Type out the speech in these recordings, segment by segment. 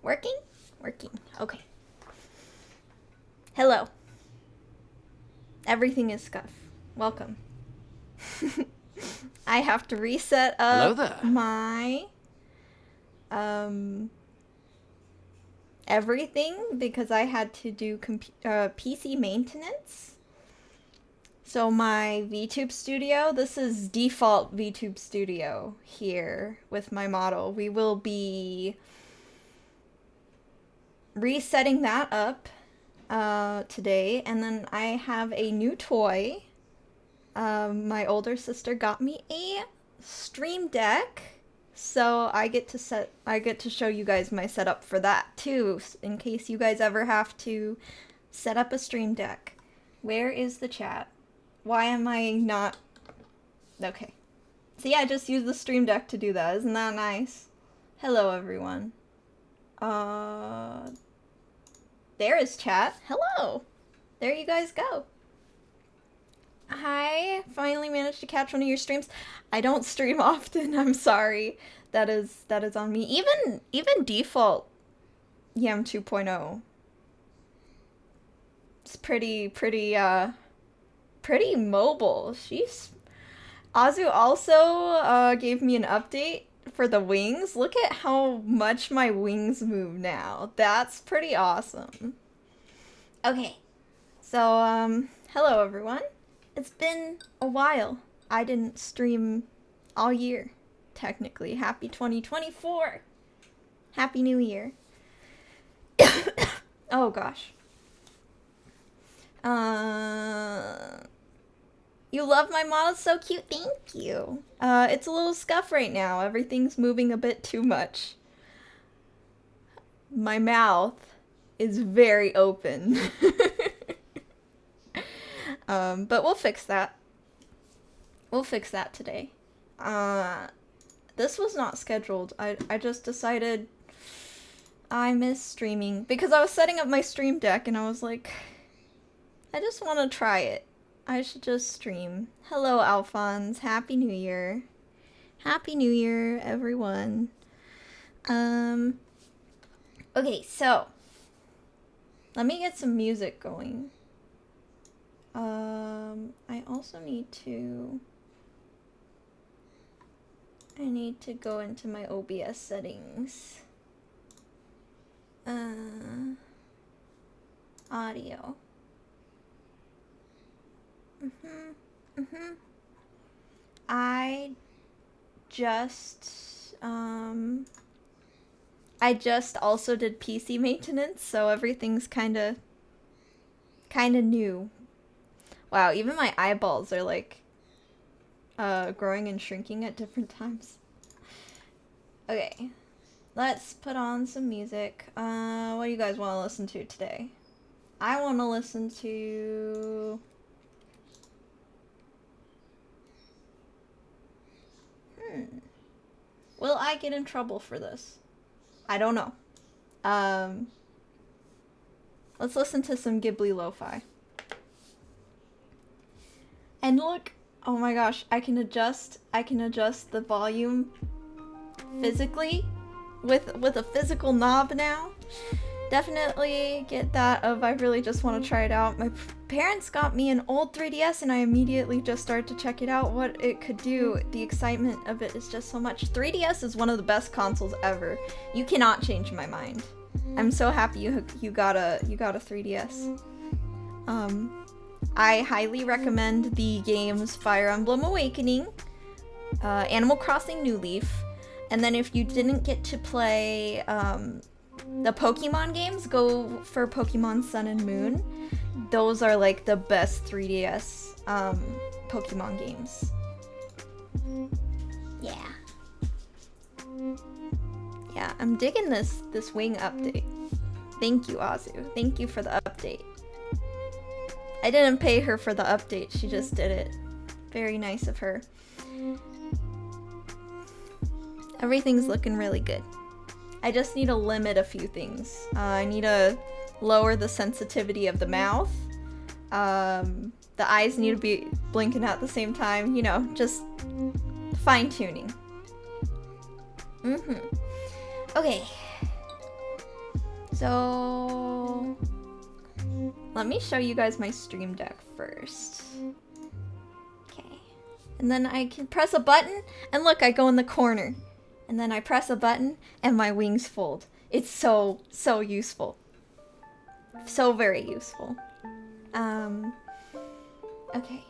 Working? Working. Okay. Hello. Everything is scuff. Welcome. I have to reset Hello up there. my everything because I had to do PC maintenance. So my VTube Studio, this is default VTube Studio here with my model. We will be resetting that up today, and then I have a new toy. My older sister got me a Stream Deck, so I get to show you guys my setup for that too, in case you guys ever have to set up a Stream Deck. Where is the chat? Why am I not... Okay. So yeah, I just use the Stream Deck to do that. Isn't that nice? Hello, everyone. There is chat. Hello. There you guys go. Hi. Finally managed to catch one of your streams. I don't stream often. I'm sorry. That is on me. Even default Yam 2.0. It's pretty mobile. Azu also gave me an update for the wings. Look at how much my wings move now. That's pretty awesome. Okay. So, hello everyone. It's been a while. I didn't stream all year, technically. Happy 2024. Happy New Year. Oh gosh. You love my model? It's so cute. Thank you. It's a little scuff right now. Everything's moving a bit too much. My mouth is very open. But we'll fix that. We'll fix that today. This was not scheduled. I just decided I miss streaming because I was setting up my Stream Deck and I was like, I just want to try it. I should just stream. Hello, Alphonse. Happy New Year. Happy New Year, everyone. Okay, so let me get some music going. I also need to go into my OBS settings. Audio. I just also did PC maintenance, so everything's kinda new. Wow, even my eyeballs are like growing and shrinking at different times. Okay, let's put on some music. What do you guys want to listen to today? I want to listen to... Will I get in trouble for this? I don't know. Let's listen to some Ghibli lo-fi. And look, oh my gosh, I can adjust the volume physically with a physical knob now. Definitely get that of I really just want to try it out. My parents got me an old 3DS and I immediately just started to check it out, what it could do. The excitement of it is just so much. 3DS is one of the best consoles ever. You cannot change my mind. I'm so happy you got a 3DS. I highly recommend the games Fire Emblem Awakening, Animal Crossing New Leaf, and then if you didn't get to play the Pokemon games, go for Pokemon Sun and Moon. Those are like the best 3DS Pokemon games. Yeah. Yeah, I'm digging this wing update. Thank you, Azu. Thank you for the update. I didn't pay her for the update, she just did it. Very nice of her. Everything's looking really good. I just need to limit a few things. I need to lower the sensitivity of the mouth. The eyes need to be blinking at the same time. You know, just fine-tuning. Okay. So let me show you guys my Stream Deck first. Okay. And then I can press a button, and look, I go in the corner. And then I press a button, and my wings fold. It's so useful. So very useful. Okay.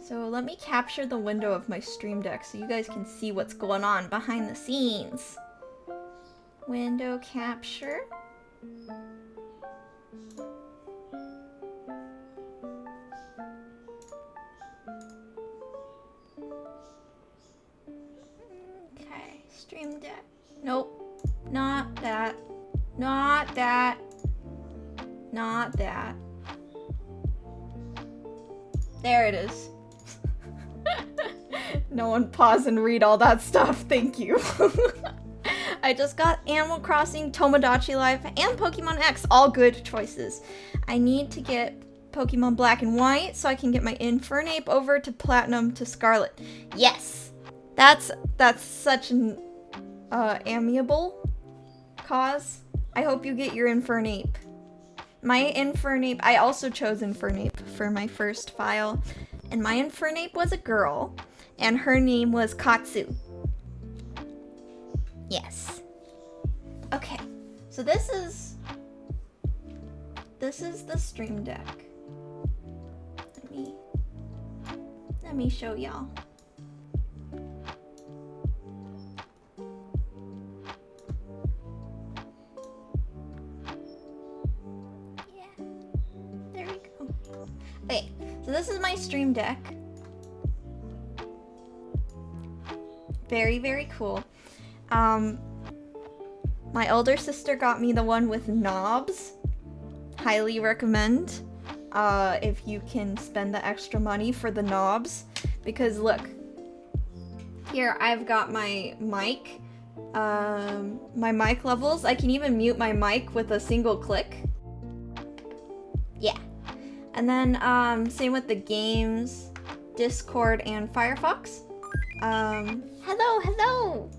So let me capture the window of my Stream Deck so you guys can see what's going on behind the scenes. Window capture. Okay, Stream Deck. Nope, not that. Not that. Not that. There it is. No one pause and read all that stuff, thank you. I just got Animal Crossing, Tomodachi Life, and Pokemon X, all good choices. I need to get Pokemon Black and White so I can get my Infernape over to Platinum to Scarlet. Yes! That's such an amiable cause. I hope you get your Infernape. My Infernape, I also chose Infernape for my first file, and my Infernape was a girl, and her name was Katsu. Yes. Okay, so this is the Stream Deck. Let me show y'all. Okay, so this is my Stream Deck. Very cool. My older sister got me the one with knobs. Highly recommend if you can spend the extra money for the knobs. Because look, here I've got my mic. My mic levels. I can even mute my mic with a single click. Yeah. And then, same with the games, Discord, and Firefox. Hello!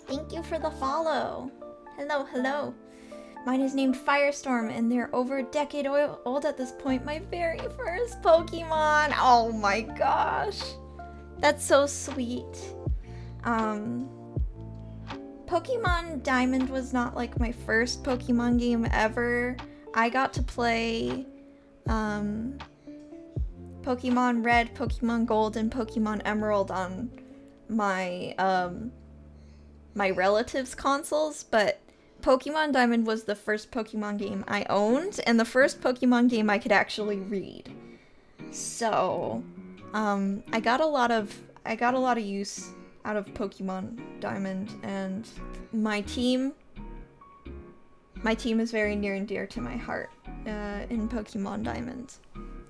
Thank you for the follow. Hello. Mine is named Firestorm, and they're over a decade old at this point. My very first Pokemon. Oh my gosh. That's so sweet. Pokemon Diamond was not like my first Pokemon game ever. I got to play Pokemon Red, Pokemon Gold, and Pokemon Emerald on my my relatives' consoles, but Pokemon Diamond was the first Pokemon game I owned, and the first Pokemon game I could actually read. So, I got a lot of use out of Pokemon Diamond, and my team is very near and dear to my heart in Pokemon Diamond.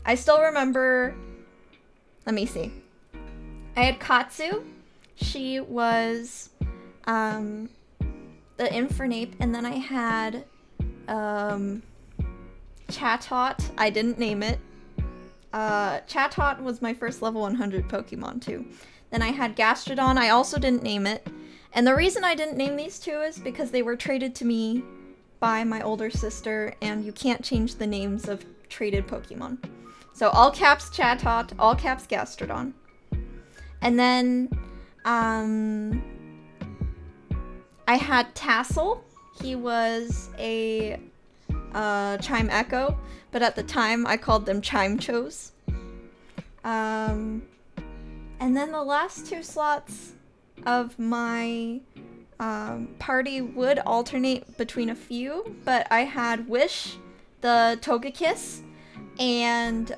I still remember, let me see. I had Katsu. She was the Infernape, and then I had Chatot. I didn't name it. Chatot was my first level 100 Pokemon too. Then I had Gastrodon. I also didn't name it. And the reason I didn't name these two is because they were traded to me by my older sister, and you can't change the names of traded Pokemon. So all caps Chatot, all caps Gastrodon. And then I had Tassel. He was a Chime Echo, but at the time I called them Chimechos. And then the last two slots of my party would alternate between a few, but I had Wish, the Togekiss, and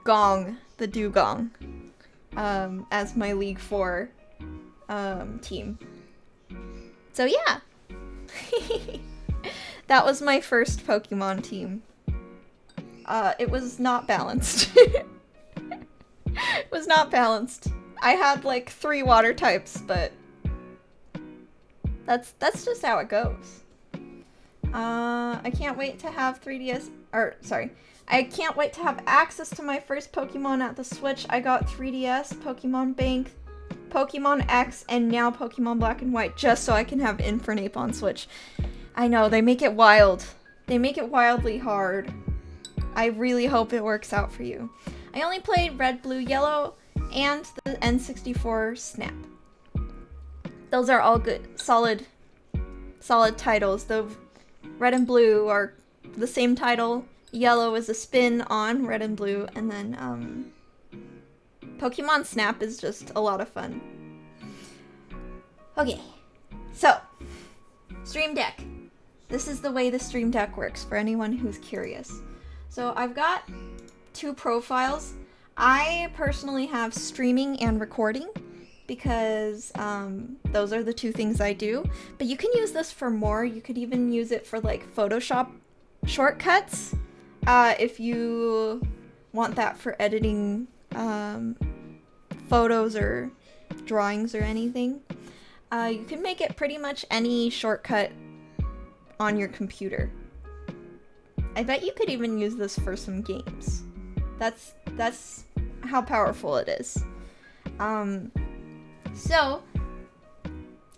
Gong, the Dugong, as my League 4 team. So yeah, that was my first Pokemon team. It was not balanced. It was not balanced. I had like 3 water types, but that's just how it goes. I can't wait to have 3DS, or sorry, I can't wait to have access to my first Pokemon at the Switch. I got 3DS, Pokemon Bank, Pokemon X, and now Pokemon Black and White, just so I can have Infernape on Switch. I know, they make it wild. They make it wildly hard. I really hope it works out for you. I only played Red, Blue, Yellow, and the N64 Snap. Those are all good, solid titles. The Red and Blue are the same title. Yellow is a spin on Red and Blue, and then Pokemon Snap is just a lot of fun. Okay, so Stream Deck. This is the way the Stream Deck works for anyone who's curious. So I've got two profiles. I personally have streaming and recording because those are the two things I do. But you can use this for more. You could even use it for like Photoshop shortcuts if you want that for editing photos or drawings or anything. You can make it pretty much any shortcut on your computer. I bet you could even use this for some games. That's how powerful it is. So,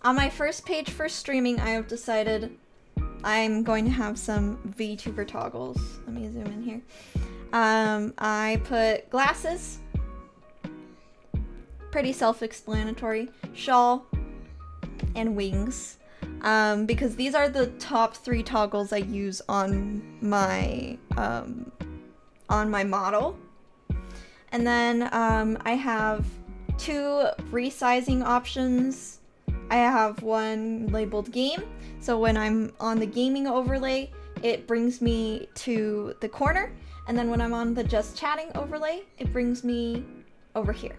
on my first page for streaming, I have decided I'm going to have some VTuber toggles. Let me zoom in here. I put glasses. Pretty self-explanatory. Shawl. And wings. Because these are the top 3 toggles I use on my model. And then I have 2 resizing options. I have one labeled game, so when I'm on the gaming overlay, it brings me to the corner, and then when I'm on the just chatting overlay, it brings me over here.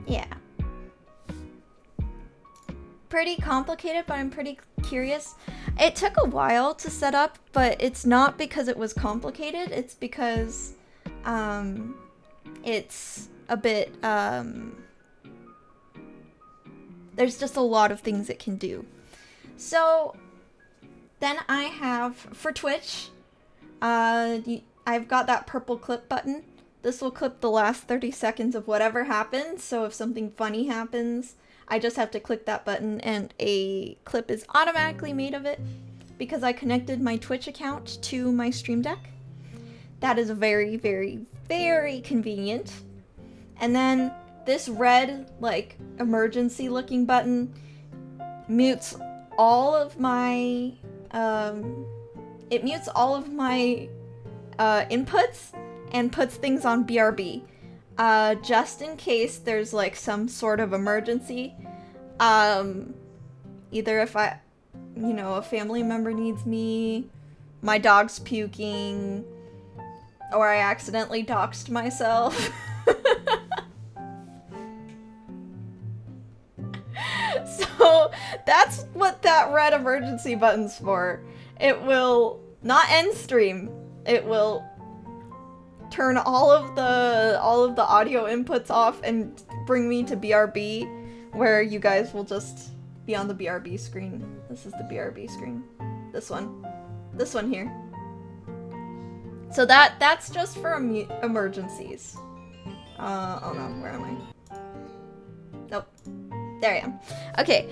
Yeah. Pretty complicated, but I'm pretty curious. It took a while to set up, but it's not because it was complicated, it's because it's a bit, there's just a lot of things it can do. So then I have, for Twitch, I've got that purple clip button. This will clip the last 30 seconds of whatever happens, so if something funny happens, I just have to click that button and a clip is automatically made of it because I connected my Twitch account to my Stream Deck. That is very, very, very convenient. And then this red, like, emergency looking button mutes all of my, it mutes all of my inputs and puts things on BRB. Just in case there's like some sort of emergency. Either if a family member needs me, my dog's puking, or I accidentally doxed myself. So that's what that red emergency button's for. It will not end stream. It will turn all of the audio inputs off and bring me to BRB, where you guys will just be on the BRB screen. This is the BRB screen. This one here. So that's just for emergencies. Oh no, where am I? Nope. There I am. Okay,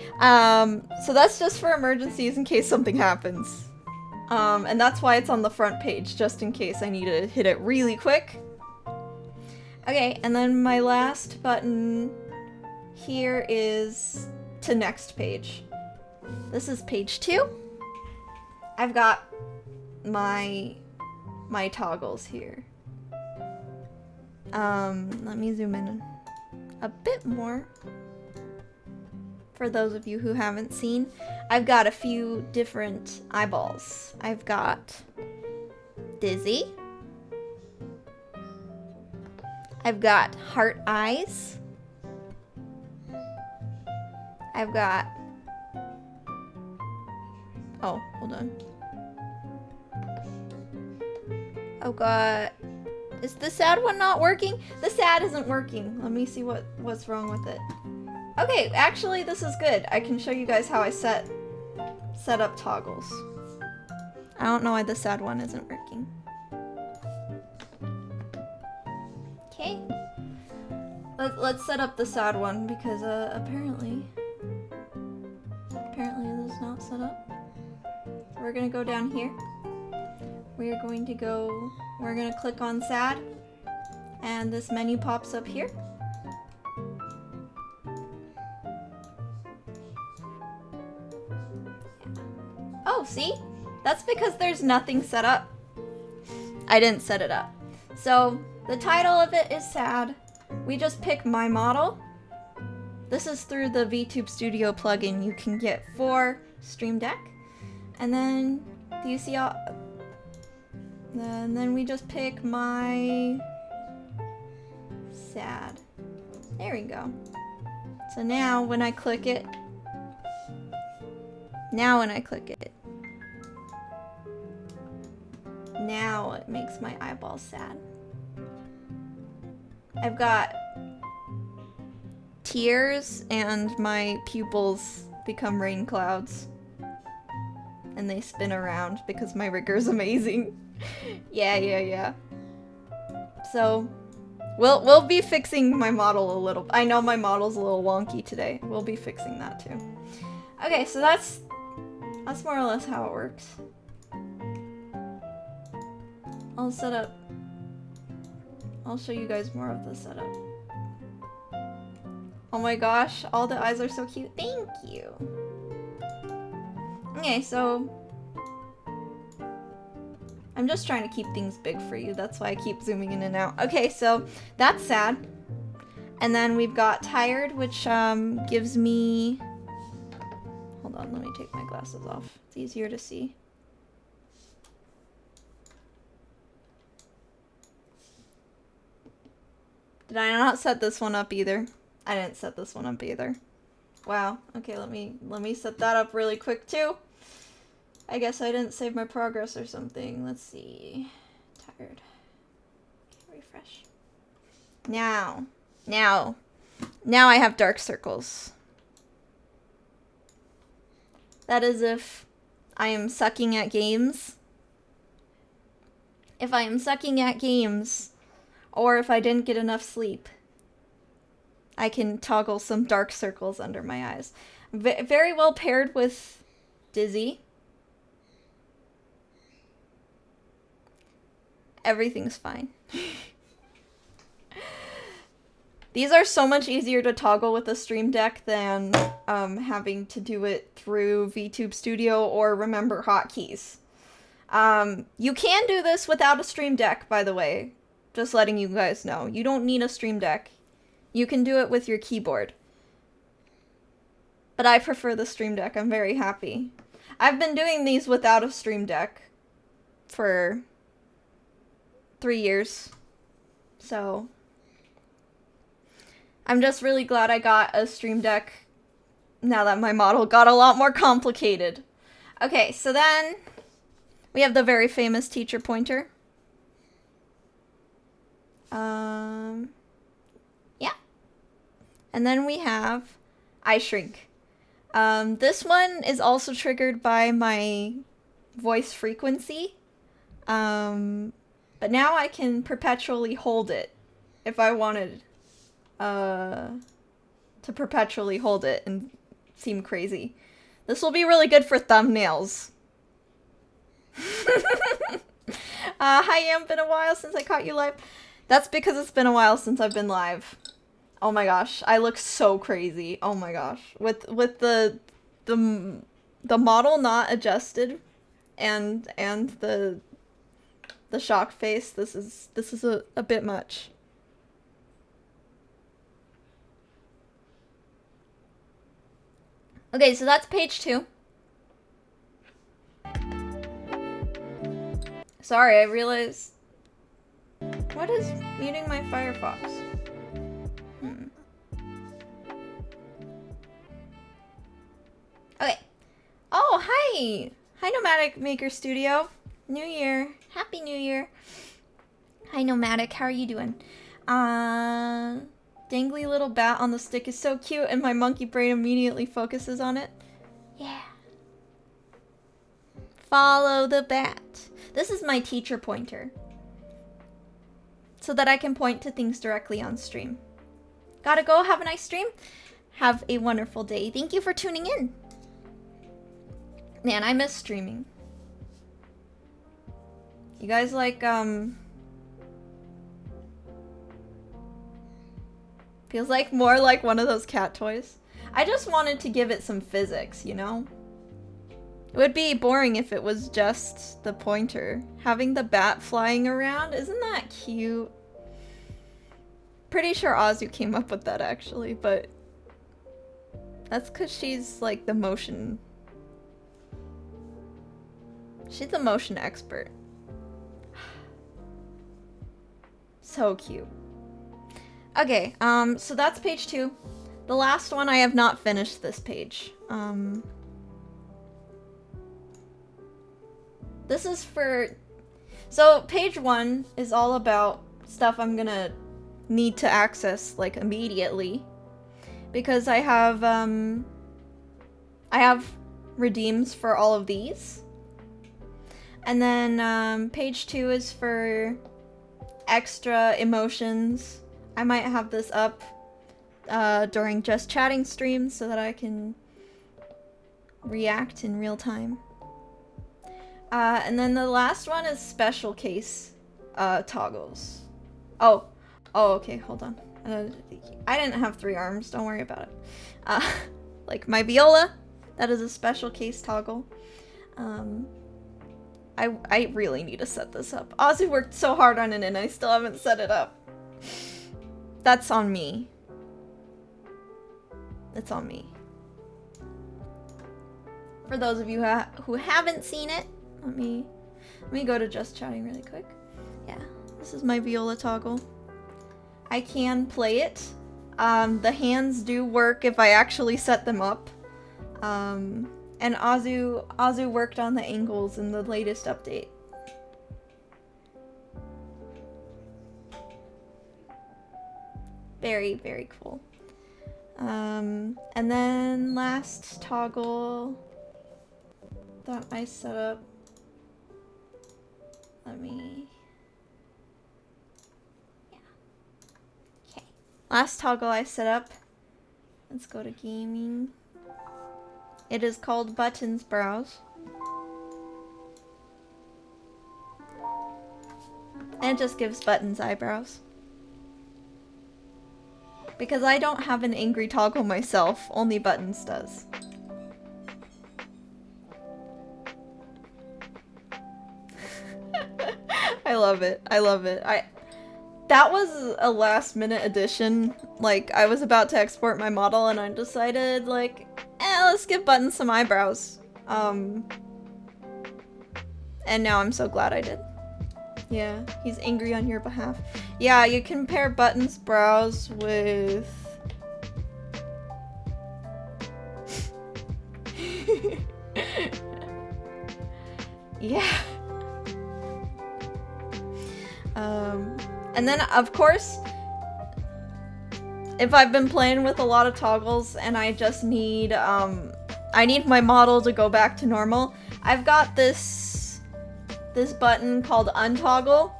so that's just for emergencies in case something happens. And that's why it's on the front page, just in case I need to hit it really quick. Okay, and then my last button here is to next page. This is page 2. I've got my toggles here. Let me zoom in a bit more. For those of you who haven't seen, I've got a few different eyeballs. I've got Dizzy. I've got heart eyes. I've got... Oh, hold on. I've got... Is the sad one not working? The sad isn't working. Let me see what's wrong with it. Okay, actually this is good. I can show you guys how I set up toggles. I don't know why the sad one isn't working. Okay. Let's set up the sad one because apparently it is not set up. we're gonna go down here. We're gonna click on sad, and this menu pops up here. Oh, see? That's because there's nothing set up. I didn't set it up. So, the title of it is sad. We just pick my model. This is through the VTube Studio plugin you can get for Stream Deck. And then, do you see all... And then we just pick my... sad. There we go. So now, when I click it... Now it makes my eyeballs sad. I've got tears and my pupils become rain clouds. And they spin around because my rigger's amazing. Yeah. So, we'll be fixing my model a little. I know my model's a little wonky today. We'll be fixing that too. Okay, so that's more or less how it works. I'll set up. I'll show you guys more of the setup. Oh my gosh, all the eyes are so cute. Thank you. Okay, so I'm just trying to keep things big for you. That's why I keep zooming in and out. Okay, so that's sad. And then we've got tired, which gives me... Hold on, let me take my glasses off. It's easier to see. Did I not set this one up either? I didn't set this one up either. Wow. Okay, let me set that up really quick too. I guess I didn't save my progress or something. Let's see. Tired. Okay, refresh. Now I have dark circles. That is if I am sucking at games. If I am sucking at games, or if I didn't get enough sleep, I can toggle some dark circles under my eyes. Very well paired with Dizzy. Everything's fine. These are so much easier to toggle with a Stream Deck than having to do it through VTube Studio or remember hotkeys. You can do this without a Stream Deck, by the way. Just letting you guys know. You don't need a Stream Deck. You can do it with your keyboard. But I prefer the Stream Deck. I'm very happy. I've been doing these without a Stream Deck for 3 years. So I'm just really glad I got a Stream Deck now that my model got a lot more complicated. Okay, so then we have the very famous teacher pointer. Yeah. And then we have eye shrink. This one is also triggered by my voice frequency. But now I can perpetually hold it if I wanted to perpetually hold it and seem crazy. This will be really good for thumbnails. Hi, Yam, been a while since I caught you live. That's because it's been a while since I've been live. Oh my gosh, I look so crazy. Oh my gosh. With the model not adjusted and the shock face, this is a bit much. Okay, so that's page 2. Sorry, I realized... What is muting my Firefox? Okay. Oh, hi! Hi, Nomadic Maker Studio. New Year. Happy New Year. Hi, Nomadic. How are you doing? Dangly little bat on the stick is so cute, and my monkey brain immediately focuses on it. Yeah. Follow the bat. This is my teacher pointer, so that I can point to things directly on stream. Gotta go. Have a nice stream. Have a wonderful day. Thank you for tuning in. Man, I miss streaming. You guys like, feels like more like one of those cat toys. I just wanted to give it some physics, you know? It would be boring if it was just the pointer. Having the bat flying around, isn't that cute? Pretty sure Azu came up with that actually, but that's because she's like the motion. She's a motion expert. So cute. Okay, so that's page 2. The last one, I have not finished this page. This is for... So, page 1 is all about stuff I'm gonna need to access, like, immediately. Because I have redeems for all of these. And then, page 2 is for extra emotions. I might have this up during Just Chatting streams so that I can react in real time. And then the last one is special case toggles. Oh, okay, hold on. I didn't have 3 arms, don't worry about it. Like my viola, that is a special case toggle. I really need to set this up. Ozzy worked so hard on it and I still haven't set it up. That's on me. It's on me. For those of you who haven't seen it, let me go to Just Chatting really quick. Yeah, this is my viola toggle. I can play it. The hands do work if I actually set them up. And Azu worked on the angles in the latest update. Very, very cool. And then last toggle that I set up. Let me... Yeah. Okay. Last toggle I set up. Let's go to gaming. It is called Buttons Browse. And it just gives Buttons eyebrows. Because I don't have an angry toggle myself, only Buttons does. I love it. I love it. That was a last minute addition. Like, I was about to export my model and I decided, like, let's give Buttons some eyebrows. And now I'm so glad I did. Yeah, he's angry on your behalf. Yeah, you compare Buttons' brows with... Yeah. And then, of course, if I've been playing with a lot of toggles and I just need, I need my model to go back to normal, I've got this button called untoggle.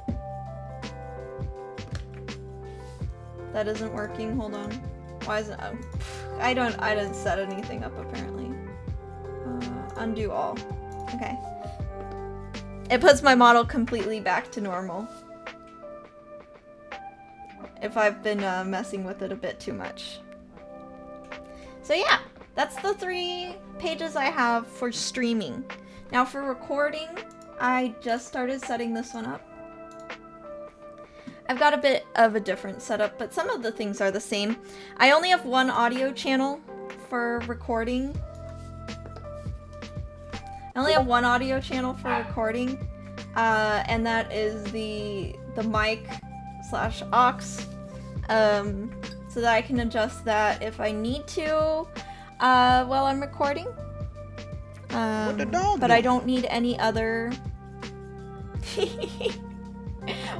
That isn't working, hold on. Why isn't, I didn't set anything up apparently. Undo all. Okay. It puts my model completely back to normal. If I've been messing with it a bit too much. So yeah, that's the 3 pages I have for streaming. Now for recording, I just started setting this one up. I've got a bit of a different setup, but some of the things are the same. I only have 1 audio channel for recording. I only have 1 audio channel for recording, and that is the mic/aux, so that I can adjust that if I need to while I'm recording. But I don't need any other...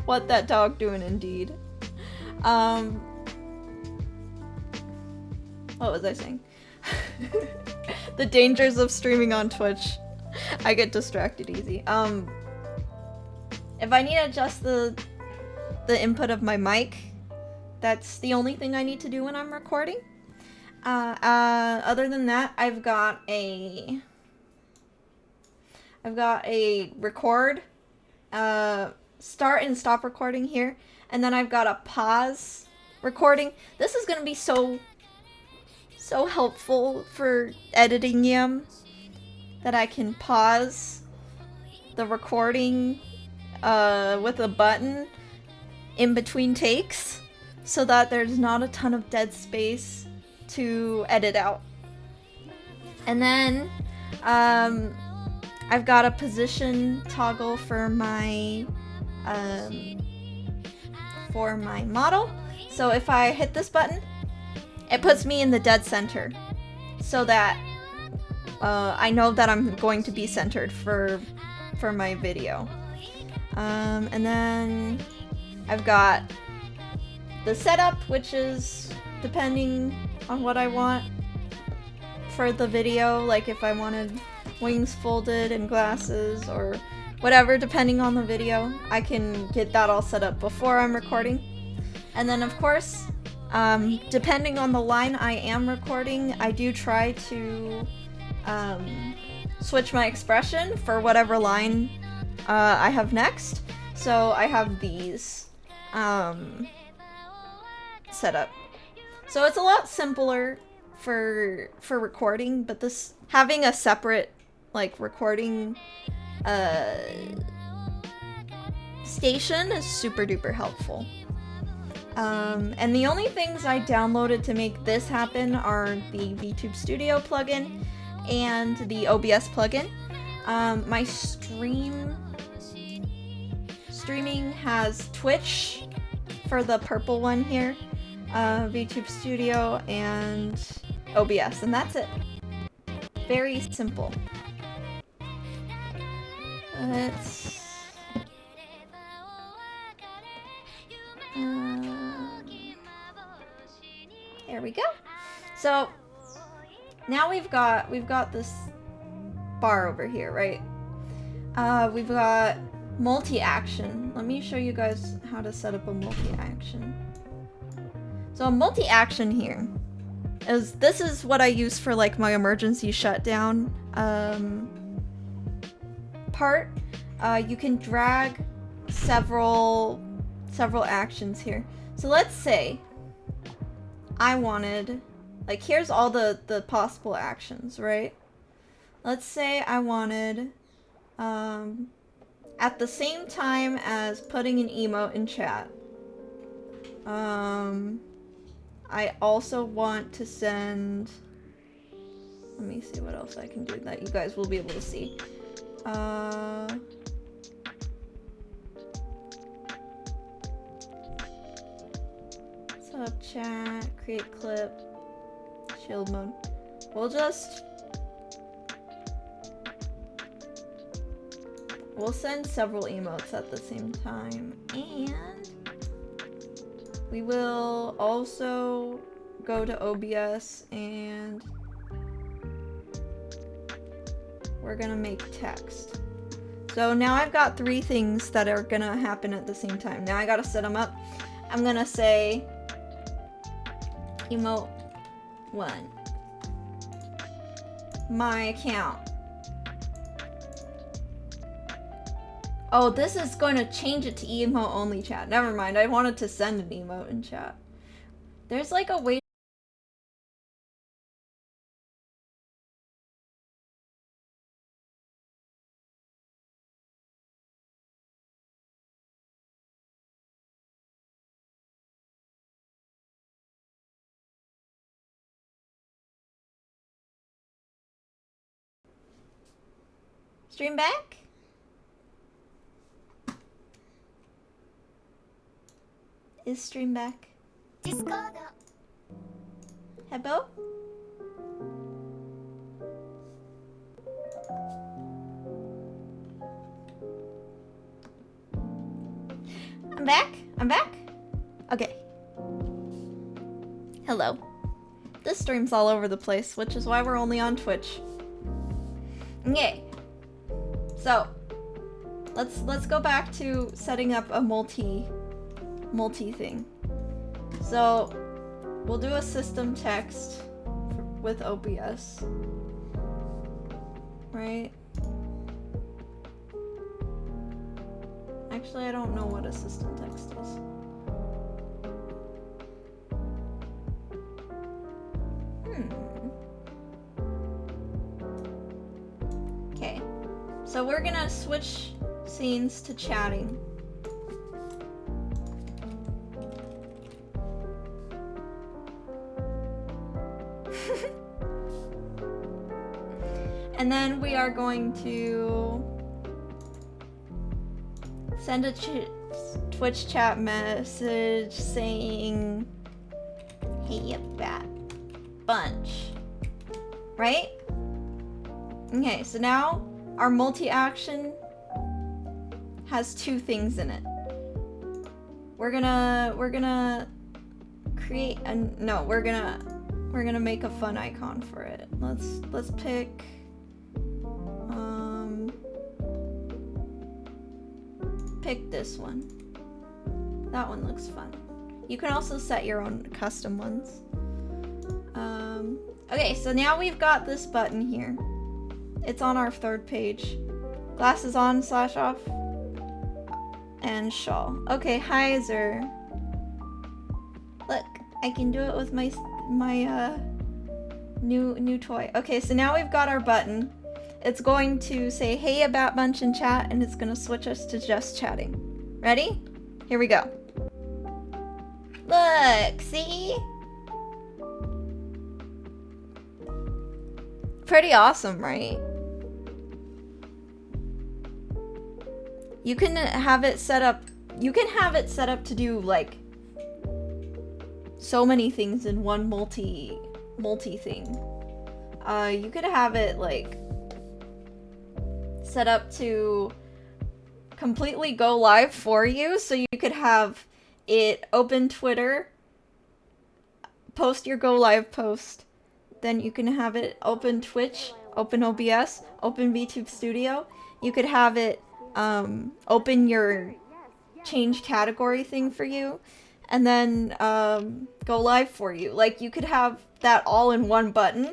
What that dog doing indeed. What was I saying? The dangers of streaming on Twitch. I get distracted easy. If I need to adjust the input of my mic, that's the only thing I need to do when I'm recording. Other than that, I've got a record start and stop recording here, and then I've got a pause recording. This is gonna be so helpful for editing Yam, that I can pause the recording with a button in between takes, so that there's not a ton of dead space to edit out. And then I've got a position toggle for my model. So if I hit this button, it puts me in the dead center, so that I know that I'm going to be centered for my video. And then I've got the setup, which is depending on what I want for the video, like if I wanted wings folded and glasses or whatever, depending on the video. I can get that all set up before I'm recording. And then of course, depending on the line I am recording, I do try to switch my expression for whatever line I have next. So I have these set up. So it's a lot simpler for recording, but this having a separate like recording station is super duper helpful. And the only things I downloaded to make this happen are the VTube Studio plugin and the OBS plugin. My streaming has Twitch for the purple one here, VTube Studio, and OBS, and that's it. Very simple. Let's... there we go. So now we've got this bar over here, right? We've got multi-action. Let me show you guys how to set up a multi-action. So a multi-action here this is what I use for like my emergency shutdown part. You can drag several actions here. So let's say I wanted, like, here's all the possible actions, right? Let's say I wanted at the same time as putting an emote in chat, I also want to send, let me see what else I can do that you guys will be able to see. Sub chat, create clip, shield mode. We'll send several emotes at the same time, and we will also go to OBS and we're gonna make text. So now I've got 3 things that are gonna happen at the same time. Now I gotta set them up. I'm gonna say emote 1, my account. Oh, this is going to change it to emote only chat. Never mind, I wanted to send an emote in chat. There's like a way. Stream back? Is stream back? Discord. Hello? I'm back? I'm back? Okay. Hello. This stream's all over the place, which is why we're only on Twitch. Okay. So, let's go back to setting up a multi thing. So we'll do a system text with OBS, right? Actually, I don't know what assistant text is. Okay. So we're gonna switch scenes to chatting. And then we are going to send a Twitch chat message saying, "Hey, you bat bunch." Right? Okay, so now our multi-action has two things in it. We're gonna create a no, we're gonna make a fun icon for it. Let's pick pick this one. That one looks fun. You can also set your own custom ones. Okay, so now we've got this button here. It's on our third page. Glasses on / off. And shawl. Okay, Heiser. Look, I can do it with my new toy. Okay, so now we've got our button. It's going to say, "Hey, a Bat Bunch" in chat, and it's gonna switch us to just chatting. Ready? Here we go. Look, see? Pretty awesome, right? You can have it set up. You can have it set up to do like so many things in one multi thing. You could have it like set up to completely go live for you, so you could have it open Twitter, post your go live post, then you can have it open Twitch, open OBS, open VTube Studio. You could have it open your change category thing for you, and then go live for you. Like, you could have that all in one button,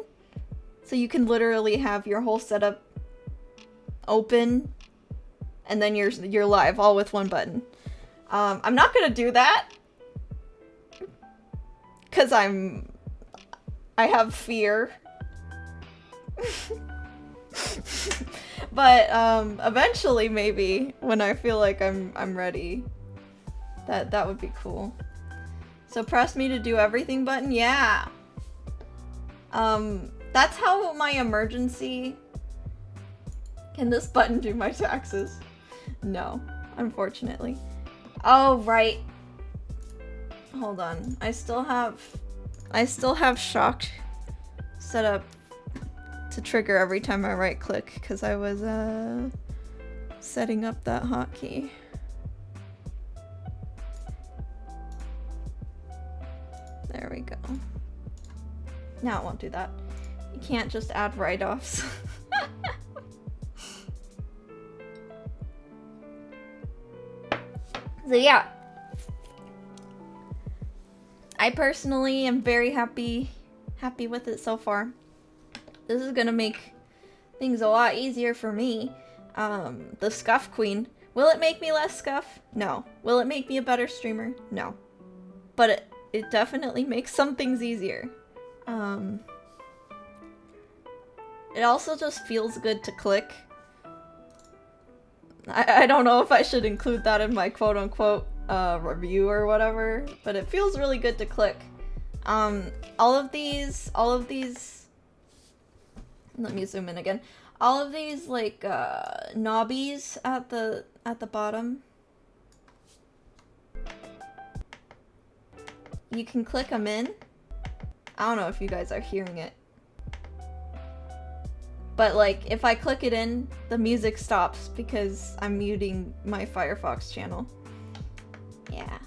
so you can literally have your whole setup open, and then you're live all with one button. I'm not gonna do that because I have fear. But eventually, maybe when I feel like I'm ready, that would be cool. So press me to do everything button, yeah. That's how my emergency. Can this button do my taxes? No, unfortunately. Oh right. Hold on. I still have shock set up to trigger every time I right click because I was setting up that hotkey. There we go. Now it won't do that. You can't just add write-offs. So yeah. I personally am very happy with it so far. This is gonna make things a lot easier for me. The Scuff Queen. Will it make me less scuff? No. Will it make me a better streamer? No. But it definitely makes some things easier. It also just feels good to click. I don't know if I should include that in my quote-unquote review or whatever, but it feels really good to click. All of these, let me zoom in again. All of these like knobbies at the bottom, you can click them in. I don't know if you guys are hearing it, but like if I click it in, the music stops because I'm muting my Firefox channel. Yeah,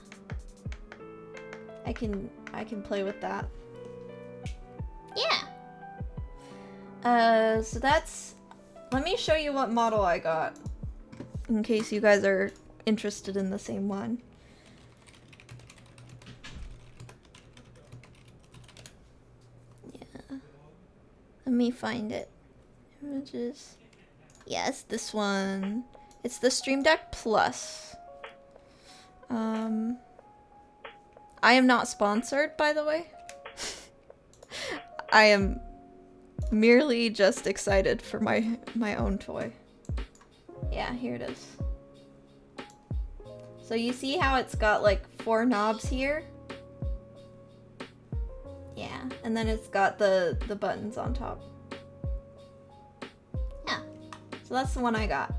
I can play with that. Yeah. So that's. Let me show you what model I got, in case you guys are interested in the same one. Yeah. Let me find it. Images. Yes, this one. It's the Stream Deck Plus. I am not sponsored, by the way. I am merely just excited for my own toy. Yeah, here it is. So you see how it's got like 4 knobs here? Yeah, and then it's got the buttons on top. Yeah, so that's the one I got.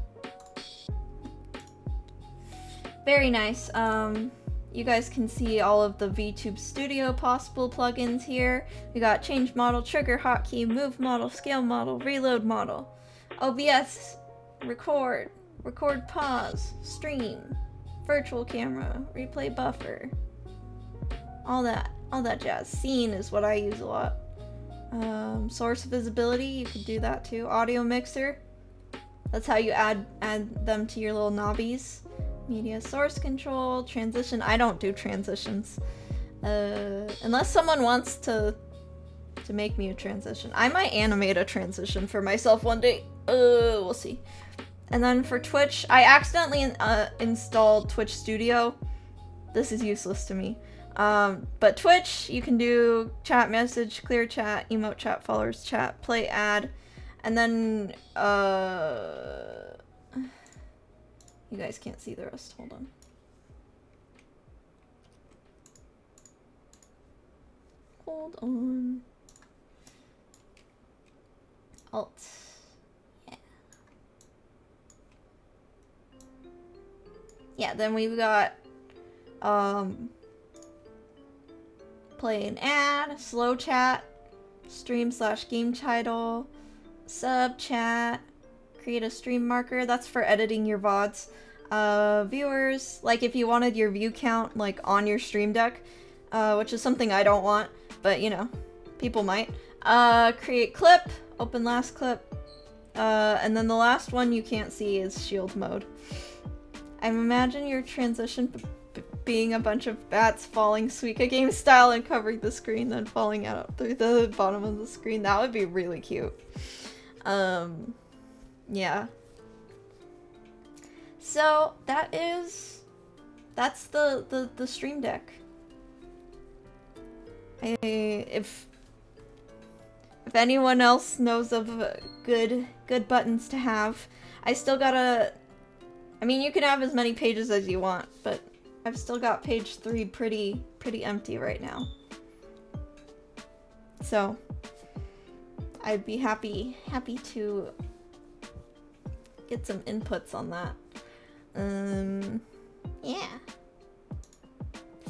Very nice. You guys can see all of the VTube Studio possible plugins here. We got change model, trigger hotkey, move model, scale model, reload model, OBS, record pause, stream, virtual camera, replay buffer, all that jazz. Scene is what I use a lot. Source visibility, you could do that too. Audio mixer, that's how you add them to your little knobbies. Media source control, transition. I don't do transitions. Unless someone wants to make me a transition. I might animate a transition for myself one day. We'll see. And then for Twitch, I accidentally installed Twitch Studio. This is useless to me. But Twitch, you can do chat message, clear chat, emote chat, followers chat, play ad, and then you guys can't see the rest. Hold on. Hold on. Alt. Yeah. Yeah, then we've got play an ad, slow chat, stream/game title, sub chat, create a stream marker. That's for editing your VODs. Viewers, like if you wanted your view count like on your stream deck, which is something I don't want, but you know, people might. Create clip, open last clip, and then the last one you can't see is shield mode. I imagine your transition being a bunch of bats falling Suika game style and covering the screen, then falling out through the bottom of the screen. That would be really cute. Yeah. So that's the Stream Deck. If anyone else knows of good buttons to have, I still gotta. I mean, you can have as many pages as you want, but I've still got page 3 pretty empty right now. So I'd be happy to get some inputs on that. Yeah.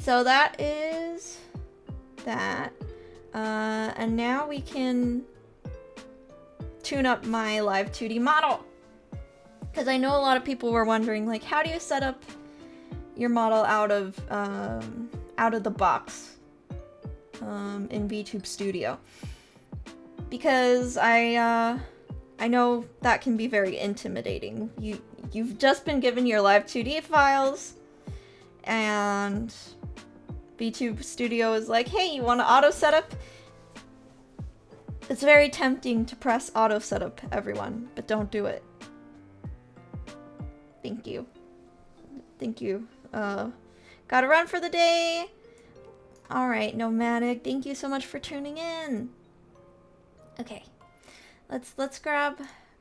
So that is that. And now we can tune up my Live 2D model. Because I know a lot of people were wondering, like, how do you set up your model out of the box in VTube Studio? Because I know that can be very intimidating. You've just been given your Live 2D files, and VTube Studio is like, hey, you want to auto setup? It's very tempting to press auto setup, everyone, but don't do it. Thank you. Thank you. Gotta run for the day. Alright, Nomadic, thank you so much for tuning in. Okay. Let's grab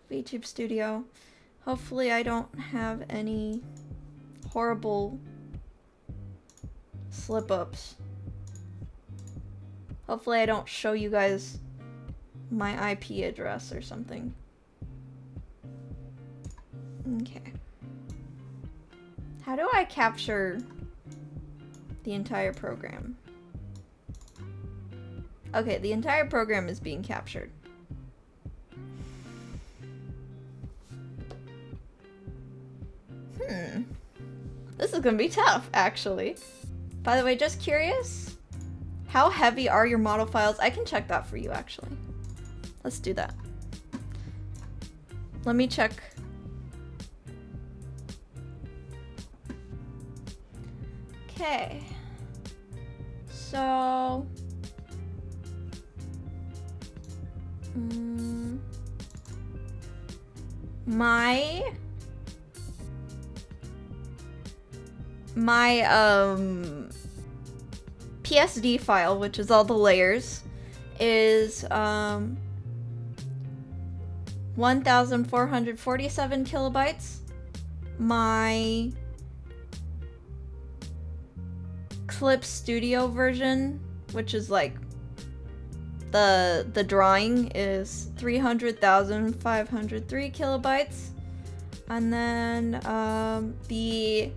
VTube Studio. Hopefully I don't have any horrible slip-ups. Hopefully I don't show you guys my IP address or something. Okay. How do I capture the entire program? Okay, the entire program is being captured. This is gonna be tough, actually. By the way, just curious, how heavy are your model files? I can check that for you, actually. Let's do that. Let me check. Okay. So... my my PSD file, which is all the layers, is 1,447 kilobytes. My Clip Studio version, which is like the drawing, is 300,503 kilobytes. And then the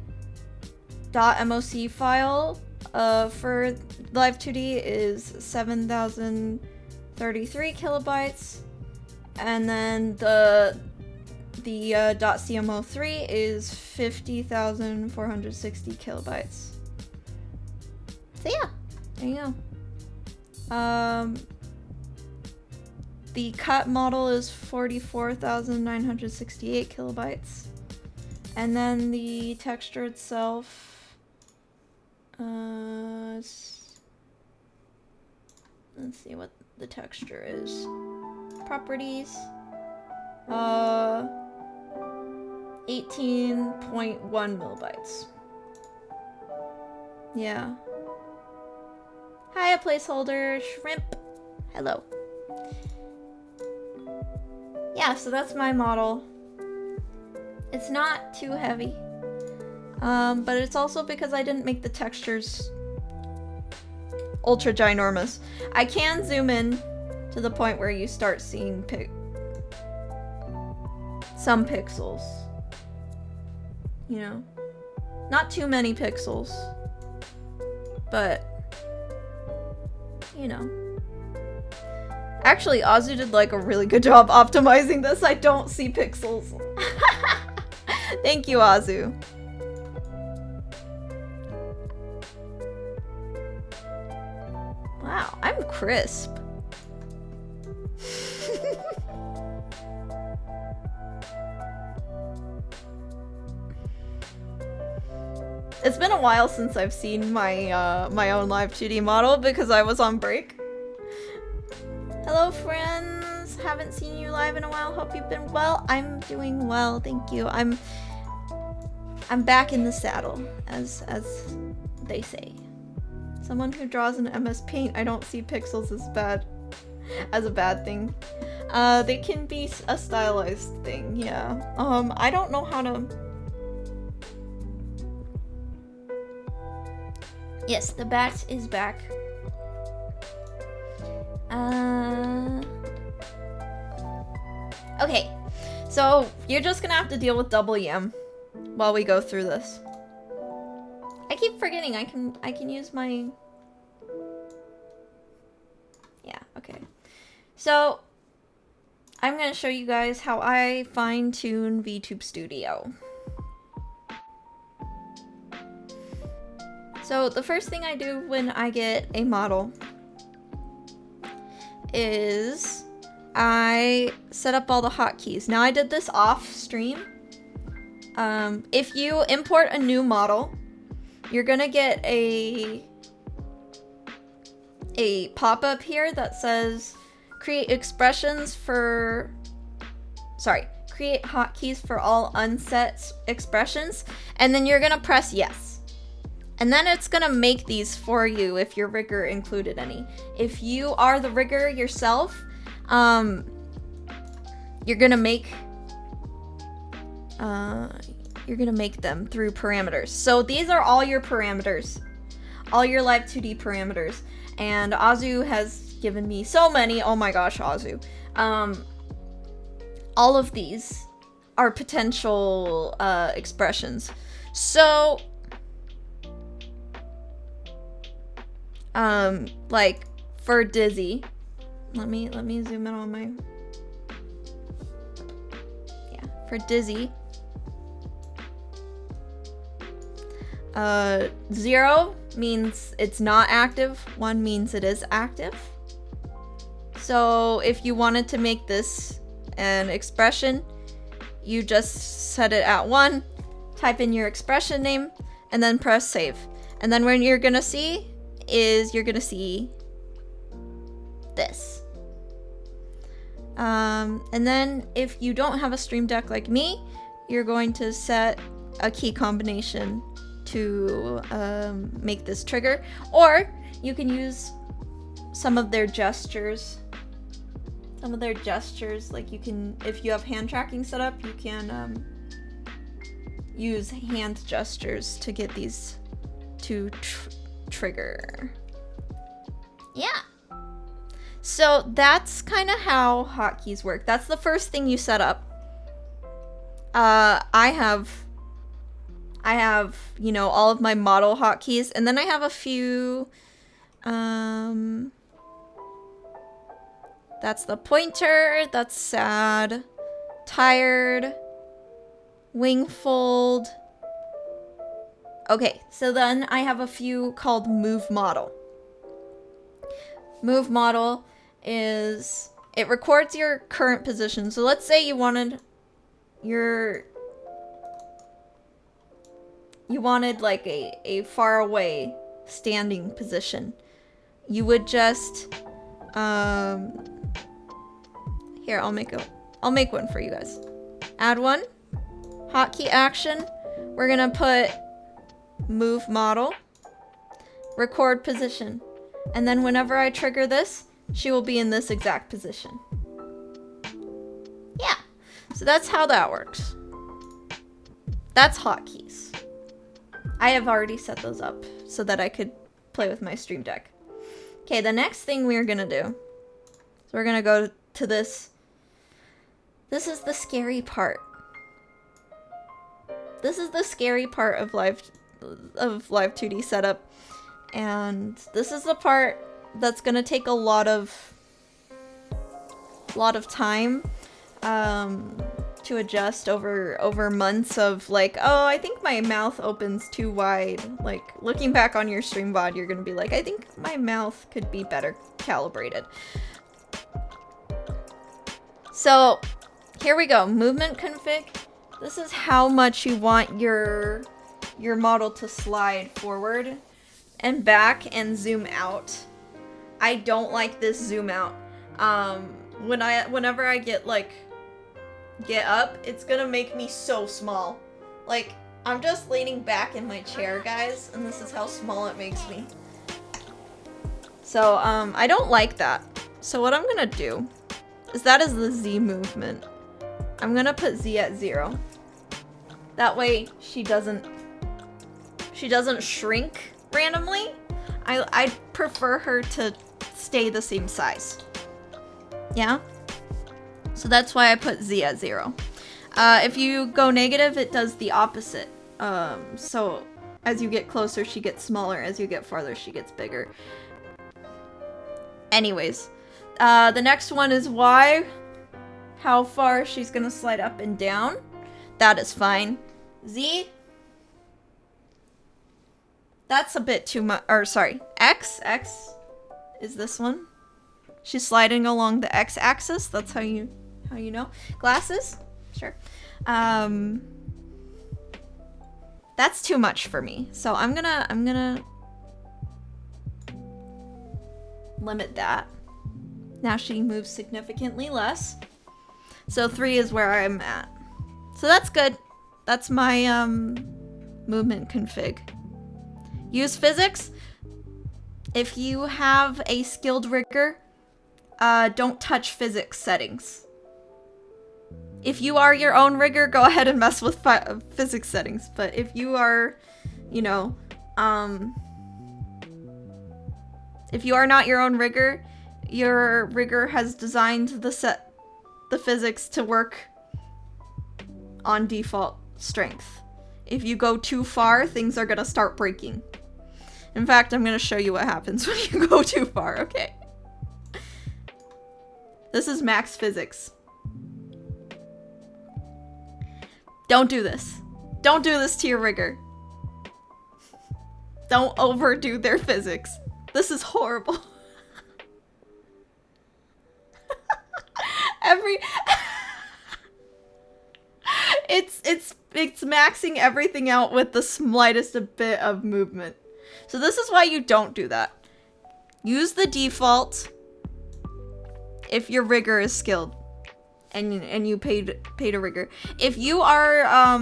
.moc file for Live 2D is 7,033 kilobytes. And then the .cmo3 is 50,460 kilobytes. So yeah, there you go. The cut model is 44,968 kilobytes. And then the texture itself, let's see what the texture is. Properties, 18.1 millibytes. Yeah. Hi, a placeholder, Shrimp. Hello. Yeah, so that's my model. It's not too heavy. But it's also because I didn't make the textures ultra ginormous. I can zoom in to the point where you start seeing some pixels. You know? Not too many pixels. But, you know. Actually, Azu did like a really good job optimizing this. I don't see pixels. Thank you, Azu. Wow, I'm crisp. It's been a while since I've seen my my own live 2D model because I was on break. Hello, friends. Haven't seen you live in a while. Hope you've been well. I'm doing well, thank you. I'm back in the saddle, as they say. Someone who draws in MS Paint, I don't see pixels as a bad thing. They can be a stylized thing, yeah. I don't know how to. Yes, the bat is back. Okay, so you're just gonna have to deal with double EM while we go through this. I keep forgetting I can use my. Yeah, okay. So I'm gonna show you guys how I fine-tune VTube Studio. So the first thing I do when I get a model is I set up all the hotkeys. Now I did this off stream. If you import a new model, you're gonna get a pop-up here that says create expressions for, sorry, create hotkeys for all unset expressions, and then you're gonna press yes. And then it's gonna make these for you if your rigger included any. If you are the rigger yourself, you're gonna make them through parameters. So these are all your parameters, all your Live 2D parameters. And Azu has given me so many. Oh my gosh, Azu. All of these are potential expressions. So like for Dizzy, let me zoom in on my, yeah, for Dizzy, 0 means it's not active, 1 means it is active. So if you wanted to make this an expression, you just set it at 1, type in your expression name, and then press save. And then when you're gonna see is you're gonna see this. And then if you don't have a Stream Deck like me, you're going to set a key combination to make this trigger, or you can use some of their gestures. Like you can, if you have hand tracking set up, you can use hand gestures to get these to trigger. Yeah. So that's kind of how hotkeys work. That's the first thing you set up. I have, you know, all of my model hotkeys, and then I have a few, that's the pointer, that's sad, tired, wing fold. Okay, so then I have a few called move model. Move model is, it records your current position. So let's say you wanted like a far away standing position. You would just here, I'll make one for you guys. Add one. Hotkey action. We're gonna put move model. Record position. And then whenever I trigger this, she will be in this exact position. Yeah. So that's how that works. That's hotkeys. I have already set those up so that I could play with my Stream Deck. Okay, the next thing we're gonna do is we're gonna go to this. This is the scary part. This is the scary part of live 2D setup, and this is the part that's gonna take a lot of time to adjust over months of like, oh, I think my mouth opens too wide. Like, looking back on your stream VOD, you're gonna be like, I think my mouth could be better calibrated. So here we go, movement config. This is how much you want your model to slide forward and back and zoom out. I don't like this zoom out. Whenever I get up, it's gonna make me so small. Like, I'm just leaning back in my chair, guys, and this is how small it makes me. So, I don't like that. So what I'm gonna do is, that is the Z movement. I'm gonna put Z at 0. That way she doesn't shrink randomly. I prefer her to stay the same size. Yeah? So that's why I put Z at 0. If you go negative, it does the opposite. So as you get closer, she gets smaller. As you get farther, she gets bigger. Anyways, the next one is Y. How far she's gonna slide up and down. That is fine. Z. That's a bit too much. Or sorry, X. X is this one. She's sliding along the X axis. That's how you know. Glasses. Sure. That's too much for me. So I'm gonna limit that. Now she moves significantly less. So 3 is where I'm at. So that's good. That's my movement config. Use physics. If you have a skilled rigger, don't touch physics settings. If you are your own rigger, go ahead and mess with physics settings. But if you are, you know, if you are not your own rigger, your rigger has designed the physics to work on default strength. If you go too far, things are gonna start breaking. In fact, I'm gonna show you what happens when you go too far, okay? This is max physics. Don't do this. Don't do this to your rigger. Don't overdo their physics. This is horrible. It's maxing everything out with the slightest bit of movement. So this is why you don't do that. Use the default if your rigger is skilled and you paid a rigger. If you are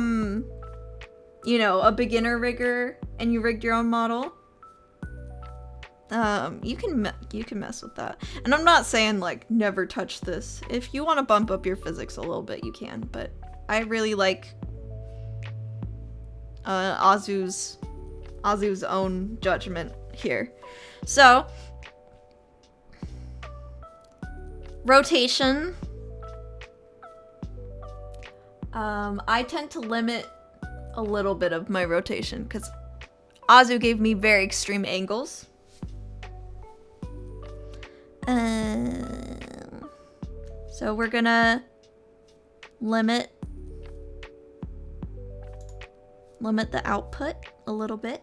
you know, a beginner rigger and you rigged your own model, you can mess with that. And I'm not saying like never touch this. If you want to bump up your physics a little bit, you can, but I really like Azu's own judgment here. So rotation, I tend to limit a little bit of my rotation because Azu gave me very extreme angles. So we're gonna limit the output a little bit.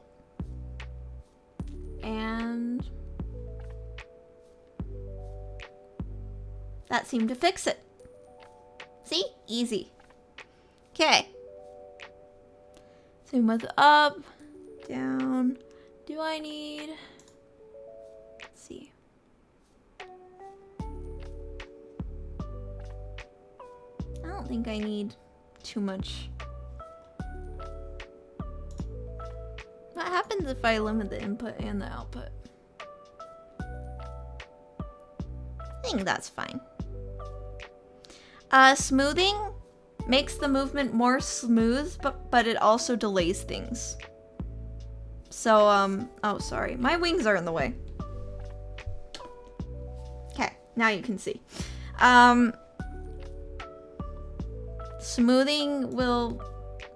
And that seemed to fix it. See? Easy. Okay. Zoom with up, down. Do I need... Let's see. I don't think I need too much. What happens if I limit the input and the output? I think that's fine. Smoothing makes the movement more smooth, but it also delays things. So, oh, sorry. My wings are in the way. Okay, now you can see. Smoothing will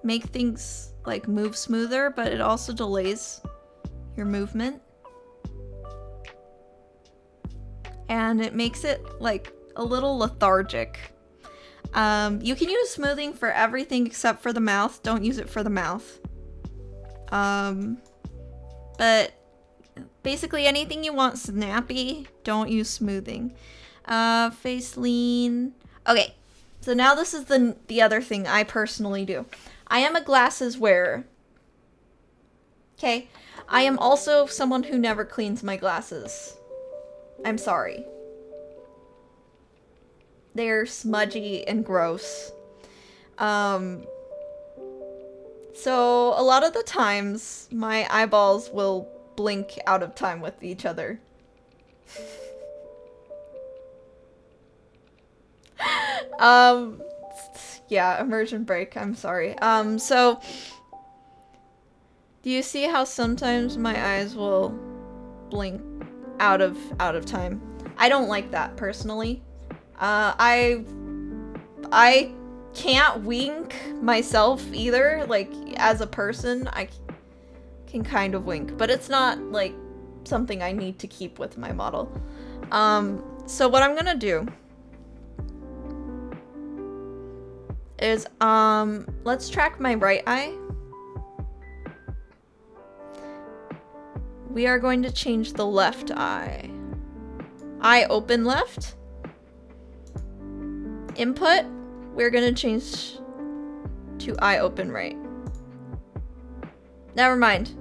make things, like, move smoother, but it also delays your movement. And it makes it, like, a little lethargic. You can use smoothing for everything except for the mouth. Don't use it for the mouth. But basically anything you want snappy, don't use smoothing. Face lean. Okay, so now this is the other thing I personally do. I am a glasses wearer. Okay, I am also someone who never cleans my glasses. I'm sorry. They're smudgy and gross. So a lot of the times my eyeballs will blink out of time with each other. Yeah, immersion break, I'm sorry. So do you see how sometimes my eyes will blink out of time? I don't like that personally. I can't wink myself either. Like, as a person, I can kind of wink, but it's not like something I need to keep with my model. So what I'm gonna do is, let's track my right eye. We are going to change the left eye. Eye open left. Input, we're gonna change to eye open right. Never mind.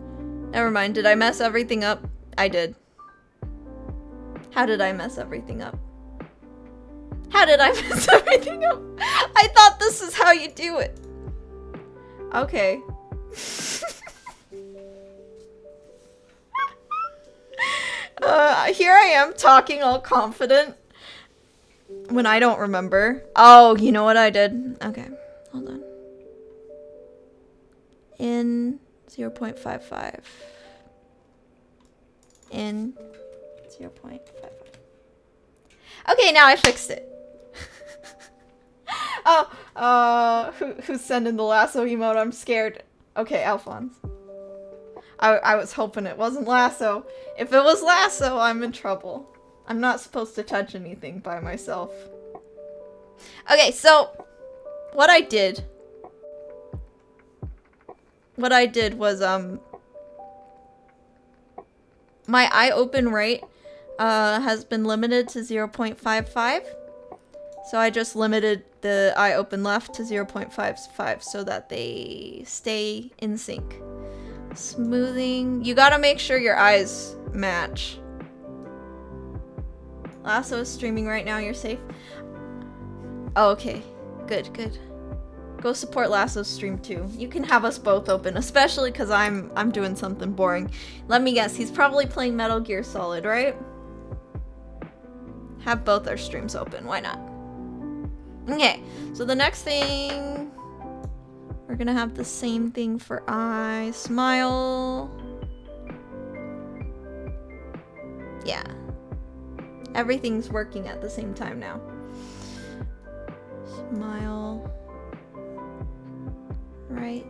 Did I mess everything up? I did. How did I mess everything up? I thought this is how you do it. Okay. Here I am talking all confident when I don't remember. Oh, you know what I did? Okay, hold on. In 0.55. In 0.55. Okay, now I fixed it. Oh, who's sending the lasso emote? I'm scared. Okay, Alphonse. I was hoping it wasn't lasso. If it was lasso, I'm in trouble. I'm not supposed to touch anything by myself. Okay, so what I did was my eye open right has been limited to 0.55. So I just limited the eye open left to 0.55 so that they stay in sync. Smoothing. You gotta make sure your eyes match. Lasso is streaming right now. You're safe. Oh, okay. Good. Go support Lasso's stream too. You can have us both open, especially because I'm doing something boring. Let me guess, he's probably playing Metal Gear Solid, right? Have both our streams open, why not? Okay, so the next thing, we're gonna have the same thing for eye, smile. Yeah. Everything's working at the same time now. Smile. Right.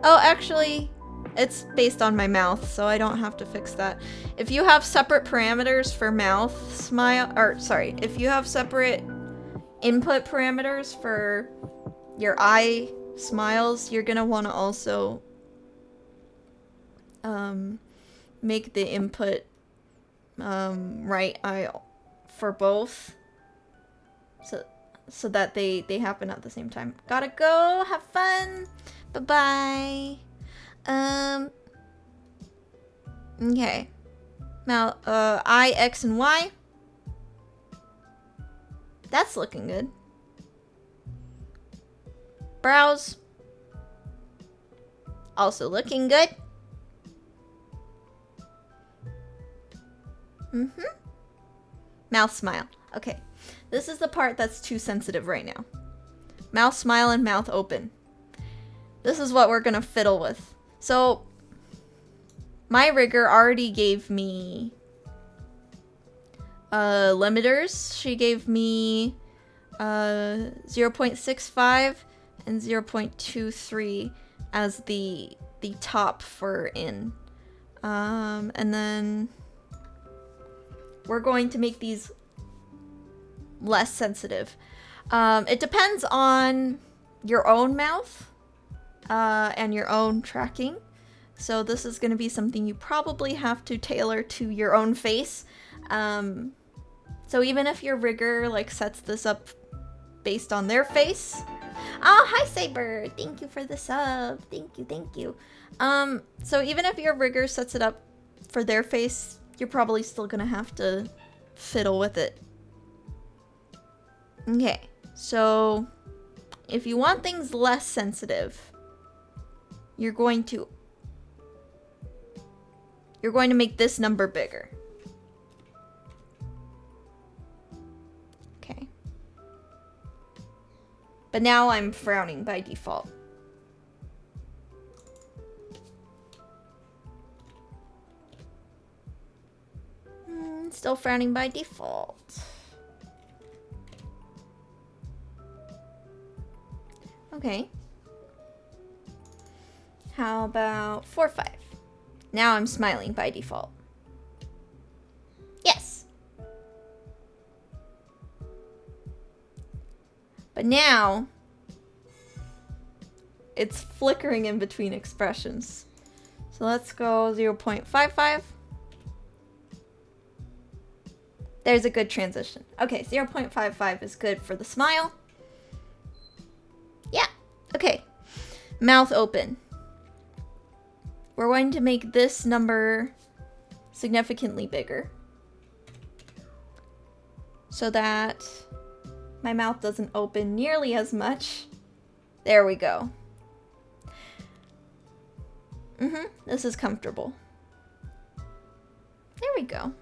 Oh, actually, it's based on my mouth, so I don't have to fix that. If you have separate parameters for mouth, smile, or sorry, if you have separate input parameters for your eye smiles, you're gonna want to also make the input right eye for both, so that they happen at the same time. Gotta go, have fun, bye-bye. Okay. Now, I, X, and Y. That's looking good. Brows. Also looking good. Mouth smile. Okay. This is the part that's too sensitive right now. Mouth smile and mouth open. This is what we're gonna fiddle with. So, my rigger already gave me limiters. She gave me 0.65 and 0.23 as the top for in. And then we're going to make these less sensitive. It depends on your own mouth and your own tracking. So this is going to be something you probably have to tailor to your own face. So even if your rigger like sets this up based on their face. Oh, hi Saber! Thank you for the sub. Thank you, thank you. So even if your rigger sets it up for their face, you're probably still gonna have to fiddle with it. Okay, so if you want things less sensitive, you're going to make this number bigger. Okay. But now I'm frowning by default. Still frowning by default. Okay. How about 4-5? Now I'm smiling by default. Yes! But now, it's flickering in between expressions. So let's go 0.55. There's a good transition. Okay, 0.55 is good for the smile. Yeah, okay. Mouth open. We're going to make this number significantly bigger so that my mouth doesn't open nearly as much. There we go. This is comfortable. There we go.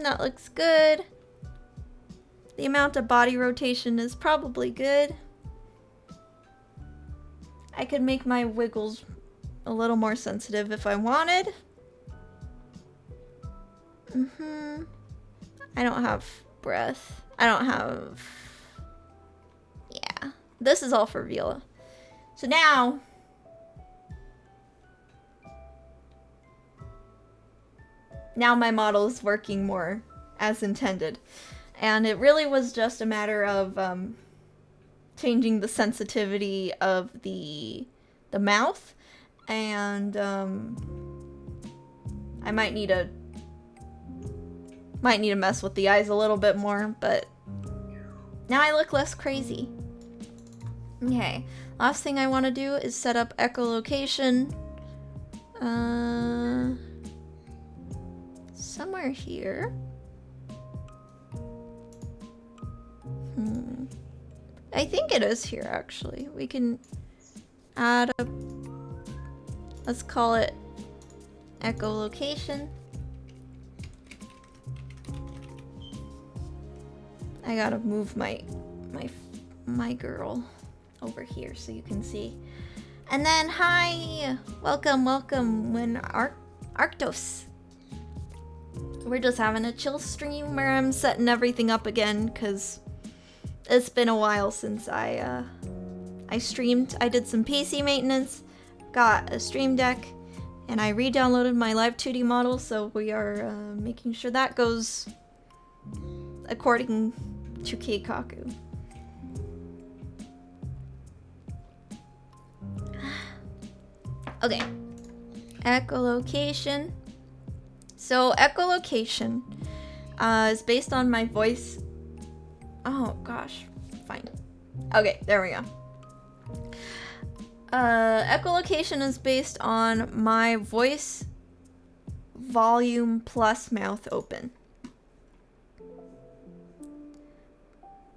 That looks good. The amount of body rotation is probably good. I could make my wiggles a little more sensitive if I wanted. I don't have breath. I don't have... Yeah. This is all for Viola. So now... Now my model is working more as intended. And it really was just a matter of changing the sensitivity of the mouth. And I might need to mess with the eyes a little bit more, but now I look less crazy. Okay, last thing I want to do is set up echolocation. Somewhere here. I think it is here, actually. We can add a... Let's call it echolocation. I gotta move my girl over here so you can see. And then, hi! Welcome, when Arctos. We're just having a chill stream where I'm setting everything up again, because it's been a while since I streamed. I did some PC maintenance, got a Stream Deck, and I re-downloaded my Live 2D model, so we are making sure that goes according to Keikaku. Okay, echolocation. So echolocation is based on my voice. Oh gosh, fine. Okay, there we go. Echolocation is based on my voice volume plus mouth open.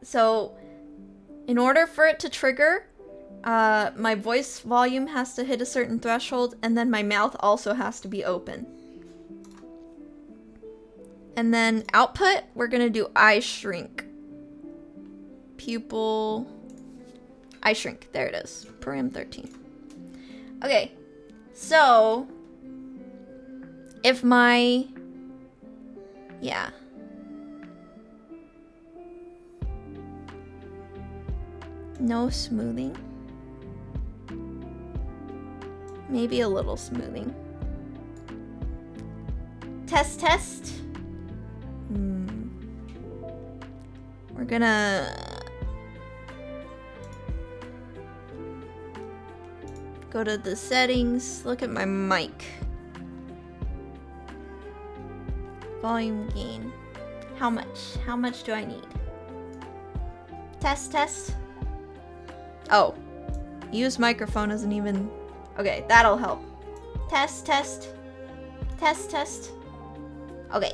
So in order for it to trigger, my voice volume has to hit a certain threshold, and then my mouth also has to be open. And then output, we're gonna do eye shrink. Pupil eye shrink. There it is. Param 13. Okay. So if my... Yeah. No smoothing. Maybe a little smoothing. Test. We're gonna go to the settings, look at my mic. Volume gain. How much? How much do I need? Test. Oh. Use microphone isn't even... Okay, that'll help. Test. Okay.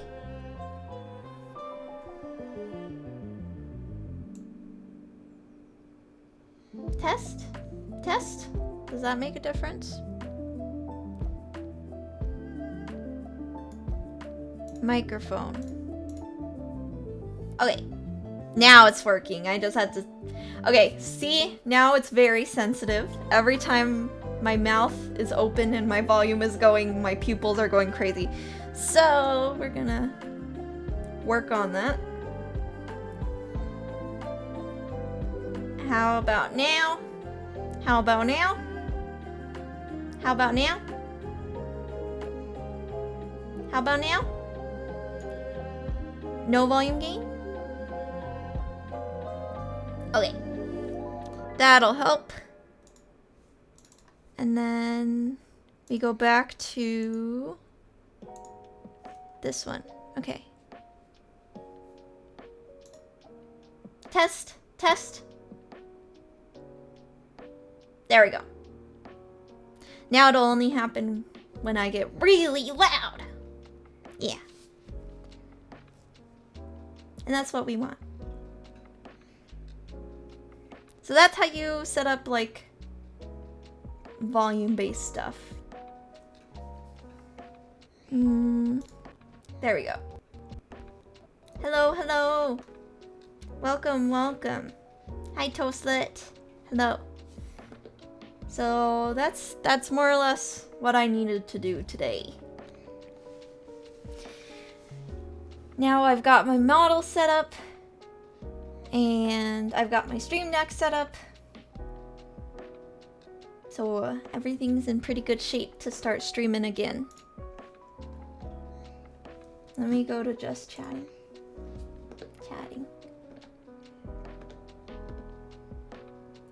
Test? Does that make a difference? Microphone. Okay. Now it's working. I just had to... Okay, see? Now it's very sensitive. Every time my mouth is open and my volume is going, my pupils are going crazy. So, we're gonna work on that. How about now? How about now? How about now? How about now? No volume gain? Okay. That'll help. And then we go back to this one. Okay. Test. There we go. Now it'll only happen when I get really loud. Yeah. And that's what we want. So that's how you set up, like, volume-based stuff. There we go. Hello. Welcome. Hi, Toastlet. Hello. So that's more or less what I needed to do today. Now I've got my model set up, and I've got my Stream Deck set up. So everything's in pretty good shape to start streaming again. Let me go to just chatting.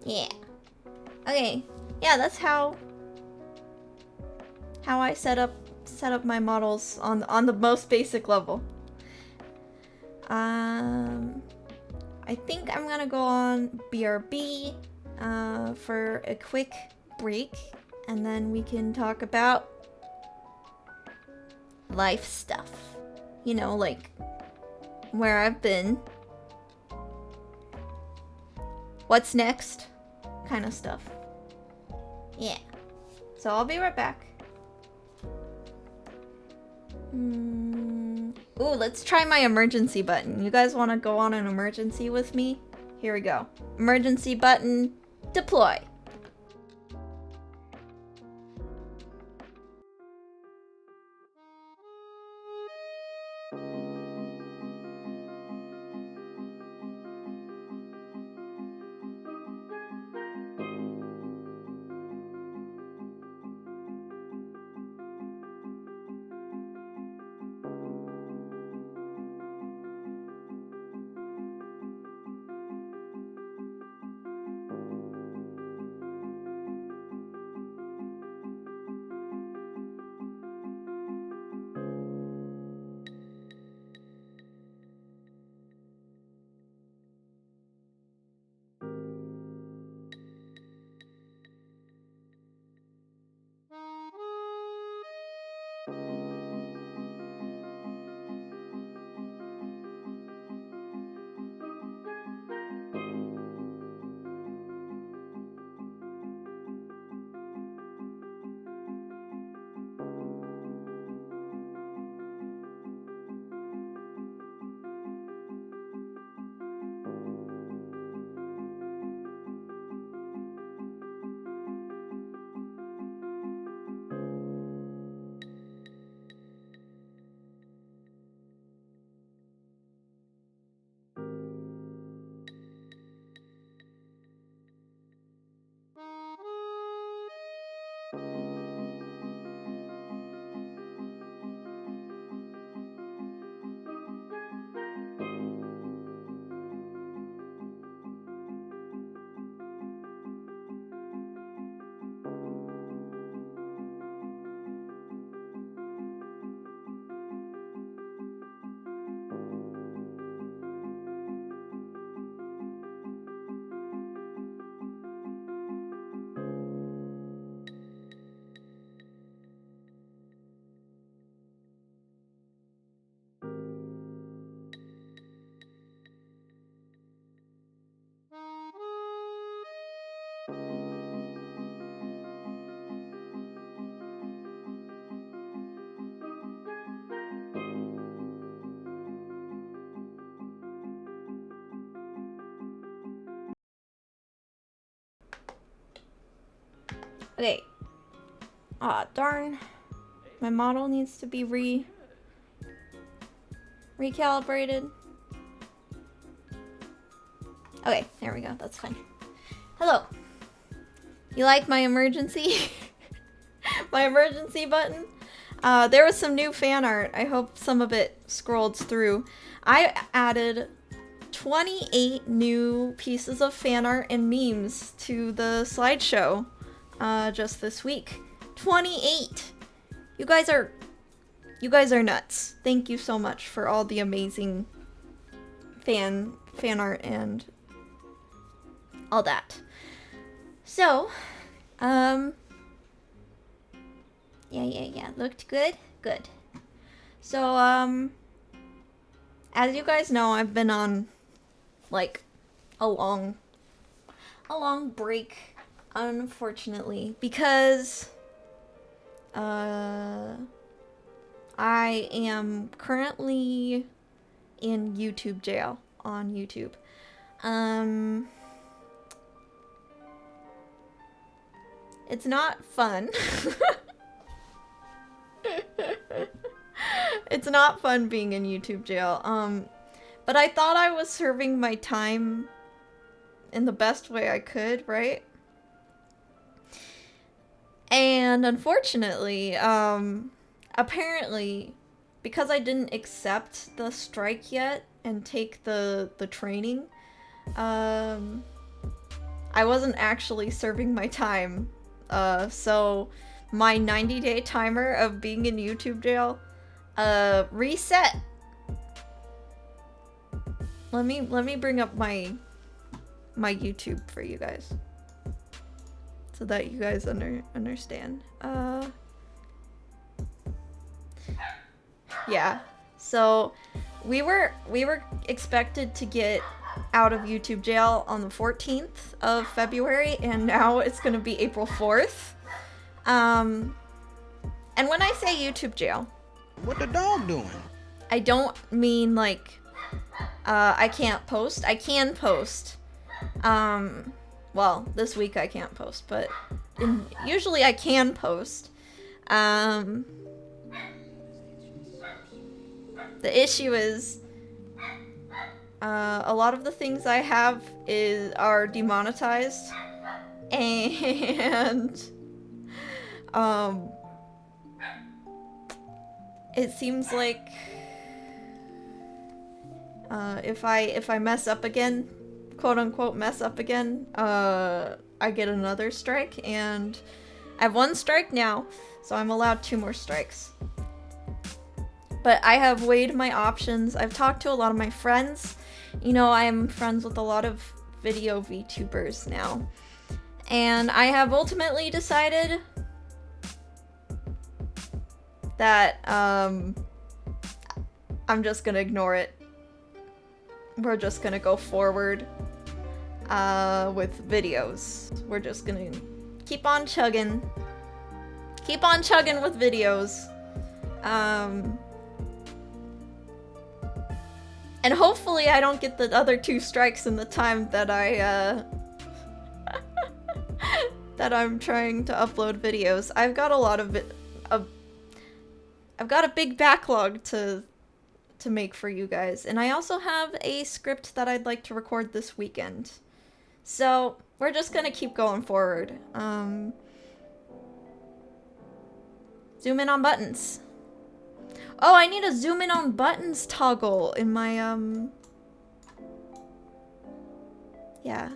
Yeah. Okay. Yeah, that's how I set up my models on the most basic level. I think I'm gonna go on BRB for a quick break, and then we can talk about life stuff. You know, like where I've been what's next kind of stuff. Yeah. So I'll be right back. Ooh, let's try my emergency button. You guys want to go on an emergency with me? Here we go. Emergency button, deploy. Okay. Aw, darn. My model needs to be recalibrated. Okay, there we go. That's fine. Hello. You like my emergency? My emergency button? There was some new fan art. I hope some of it scrolled through. I added 28 new pieces of fan art and memes to the slideshow just this week. 28! You guys are nuts. Thank you so much for all the amazing fan art and all that. So, yeah, looked good? Good. So, as you guys know, I've been on, like, a long break, unfortunately, because, I am currently in YouTube jail on YouTube. It's not fun. It's not fun being in YouTube jail. But I thought I was serving my time in the best way I could, right? And unfortunately, apparently, because I didn't accept the strike yet and take the training, I wasn't actually serving my time. So my 90-day timer of being in YouTube jail, reset. Let me bring up my YouTube for you guys, so that you guys understand. Yeah. So we were expected to get out of YouTube jail on the 14th of February, and now it's gonna be April 4th. And when I say YouTube jail, what the dog doing? I don't mean like I can't post. I can post. Well, this week I can't post, but usually I can post. The issue is a lot of the things I have are demonetized, and it seems like if I mess up again, quote unquote mess up again, I get another strike, and I have 1 strike now, so I'm allowed 2 more strikes. But I have weighed my options. I've talked to a lot of my friends. You know, I'm friends with a lot of video VTubers now. And I have ultimately decided that I'm just gonna ignore it. We're just gonna go forward with videos. We're just gonna keep on chugging. Keep on chugging with videos. And hopefully I don't get the other 2 strikes in the time that that I'm trying to upload videos. I've got a lot of I've got a big backlog to make for you guys, and I also have a script that I'd like to record this weekend. So we're just gonna keep going forward. Zoom in on buttons. Oh, I need a zoom in on buttons toggle in my, yeah.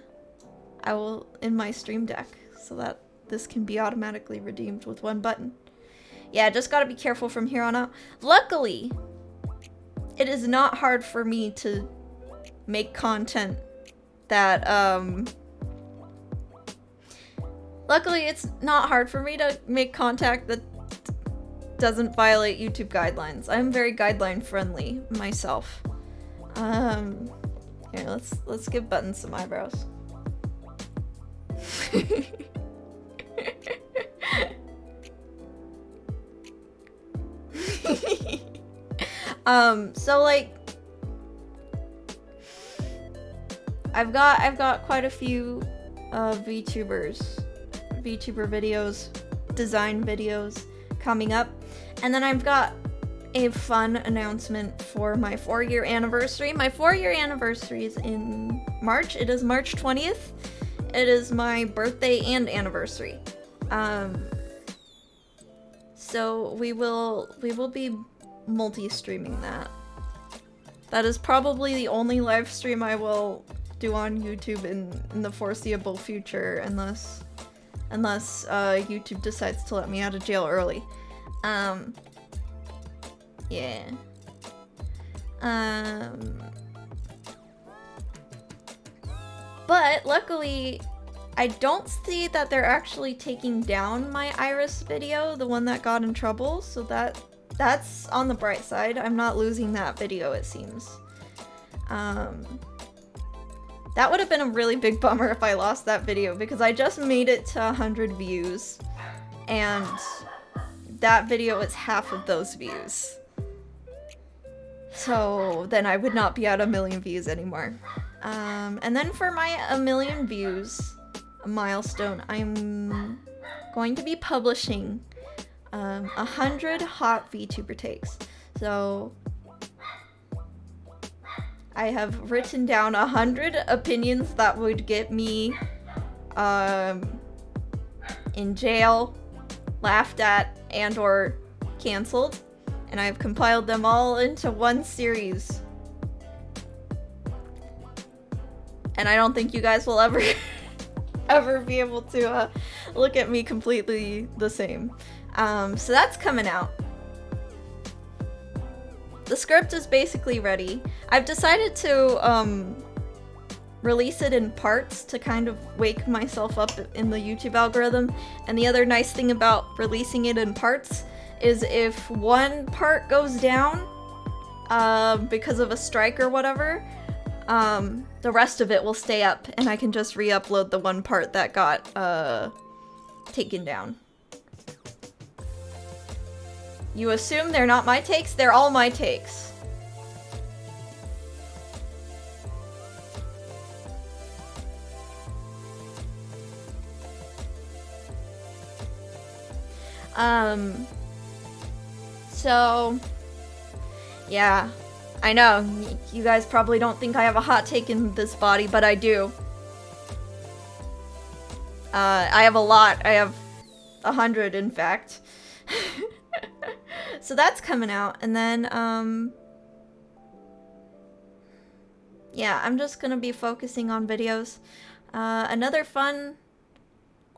I will, in my Stream Deck, so that this can be automatically redeemed with 1 button. Yeah, just gotta be careful from here on out. Luckily, it is not hard for me to make content that, luckily it's not hard for me to make content that doesn't violate YouTube guidelines. I'm very guideline friendly myself. Here, let's give buttons some eyebrows. So like I've got quite a few VTuber videos, design videos coming up. And then I've got a fun announcement for my 4-year anniversary. My 4-year anniversary is in March. It is March 20th. It is my birthday and anniversary. So we will be multi-streaming that. That is probably the only live stream I will do on YouTube in the foreseeable future, unless YouTube decides to let me out of jail early. Yeah. But luckily, I don't see that they're actually taking down my Iris video, the one that got in trouble, so that's on the bright side. I'm not losing that video, it seems. That would have been a really big bummer if I lost that video, because I just made it to 100 views, and that video is half of those views. So then I would not be at 1 million views anymore. And then for my 1 million views milestone, I'm going to be publishing 100 hot VTuber takes. So I have written down 100 opinions that would get me in jail, laughed at, and or canceled, and I've compiled them all into one series. And I don't think you guys will ever ever be able to look at me completely the same. So that's coming out. The script is basically ready. I've decided to release it in parts to kind of wake myself up in the YouTube algorithm. And the other nice thing about releasing it in parts is if one part goes down because of a strike or whatever, the the rest of it will stay up, and I can just re-upload the one part that got, taken down. You assume they're not my takes? They're all my takes. So, yeah, I know, you guys probably don't think I have a hot take in this body, but I do. I have a lot. I have 100, in fact. So that's coming out, and then, yeah, I'm just gonna be focusing on videos. Another fun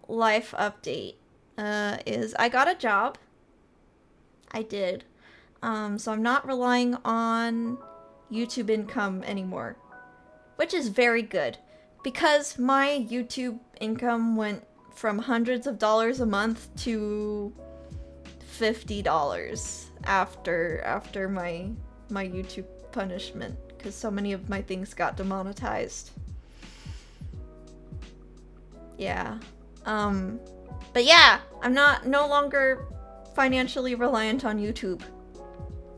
life update, is I got a job. I did. So I'm not relying on YouTube income anymore, which is very good, because my YouTube income went from hundreds of dollars a month to $50 after my YouTube punishment, because so many of my things got demonetized. Yeah. But yeah, I'm no longer financially reliant on YouTube.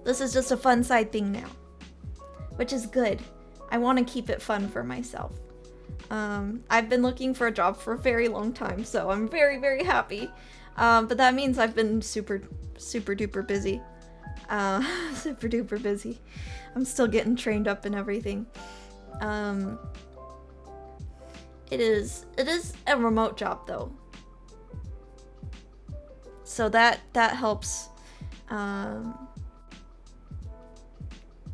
This is just a fun side thing now, which is good. I want to keep it fun for myself. I've been looking for a job for a very long time, so I'm very, very happy. But that means I've been super duper busy. Super duper busy. I'm still getting trained up and everything. It is a remote job though. So that helps.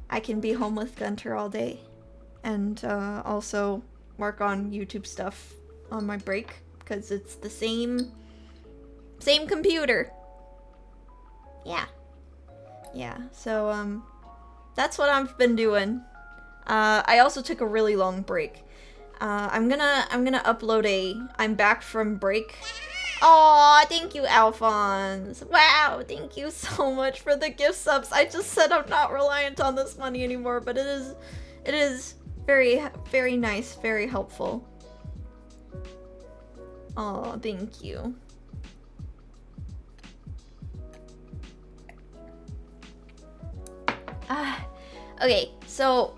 I can be home with Gunter all day, and also work on YouTube stuff on my break, because it's the same computer. Yeah, so that's what I've been doing. I also took a really long break. I'm gonna upload I'm back from break. Aw, thank you, Alphonse. Wow, thank you so much for the gift subs. I just said I'm not reliant on this money anymore, but it is very, very nice, very helpful. Aw, thank you. Okay, so,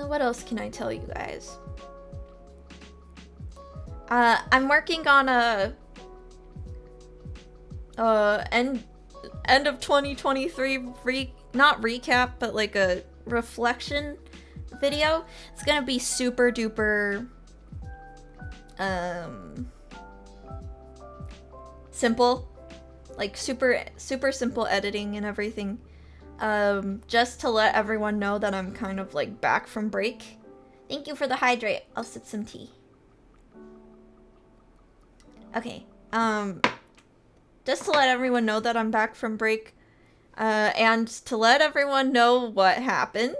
what else can I tell you guys? I'm working on end of 2023 not recap, but like a reflection video. It's gonna be super duper simple, like super simple editing and everything, just to let everyone know that I'm kind of like back from break. Thank you for the hydrate. I'll sip some tea. Okay, just to let everyone know that I'm back from break, and to let everyone know what happened.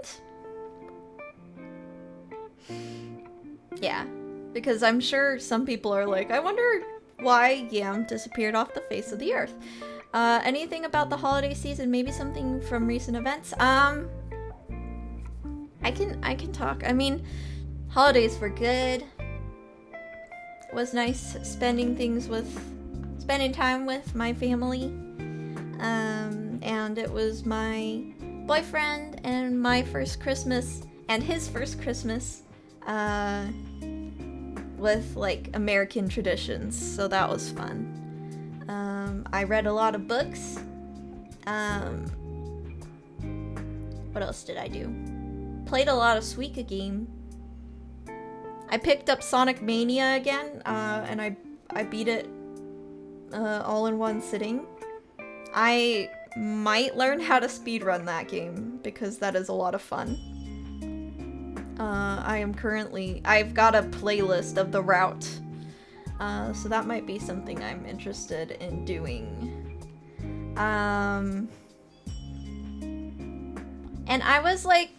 Yeah, because I'm sure some people are like, I wonder why Yam disappeared off the face of the earth. Anything about the holiday season? Maybe something from recent events? I can talk. I mean, holidays were good. It was nice spending time with my family. And it was my boyfriend and my first Christmas and his first Christmas, with like American traditions, so that was fun. I read a lot of books. What else did I do? Played a lot of Suika game. I picked up Sonic Mania again, and I beat it all in one sitting. I might learn how to speedrun that game, because that is a lot of fun. I've got a playlist of the route, so that might be something I'm interested in doing. And I was like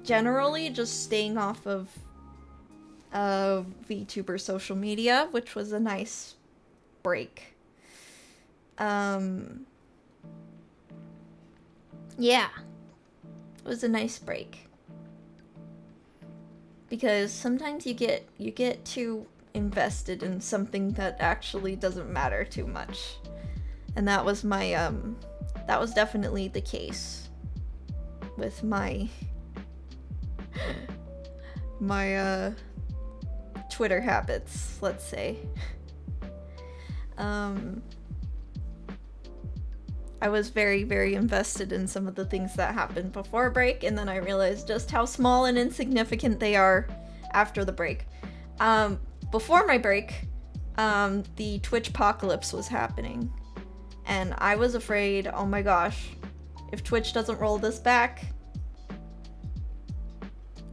generally just staying off of VTuber social media, which was a nice break. Yeah, it was a nice break. because sometimes you get too invested in something that actually doesn't matter too much. And that was that was definitely the case with my Twitter habits, let's say. I was very, very invested in some of the things that happened before break, and then I realized just how small and insignificant they are after the break. Before my break, the Twitch apocalypse was happening, and I was afraid, oh my gosh, if Twitch doesn't roll this back,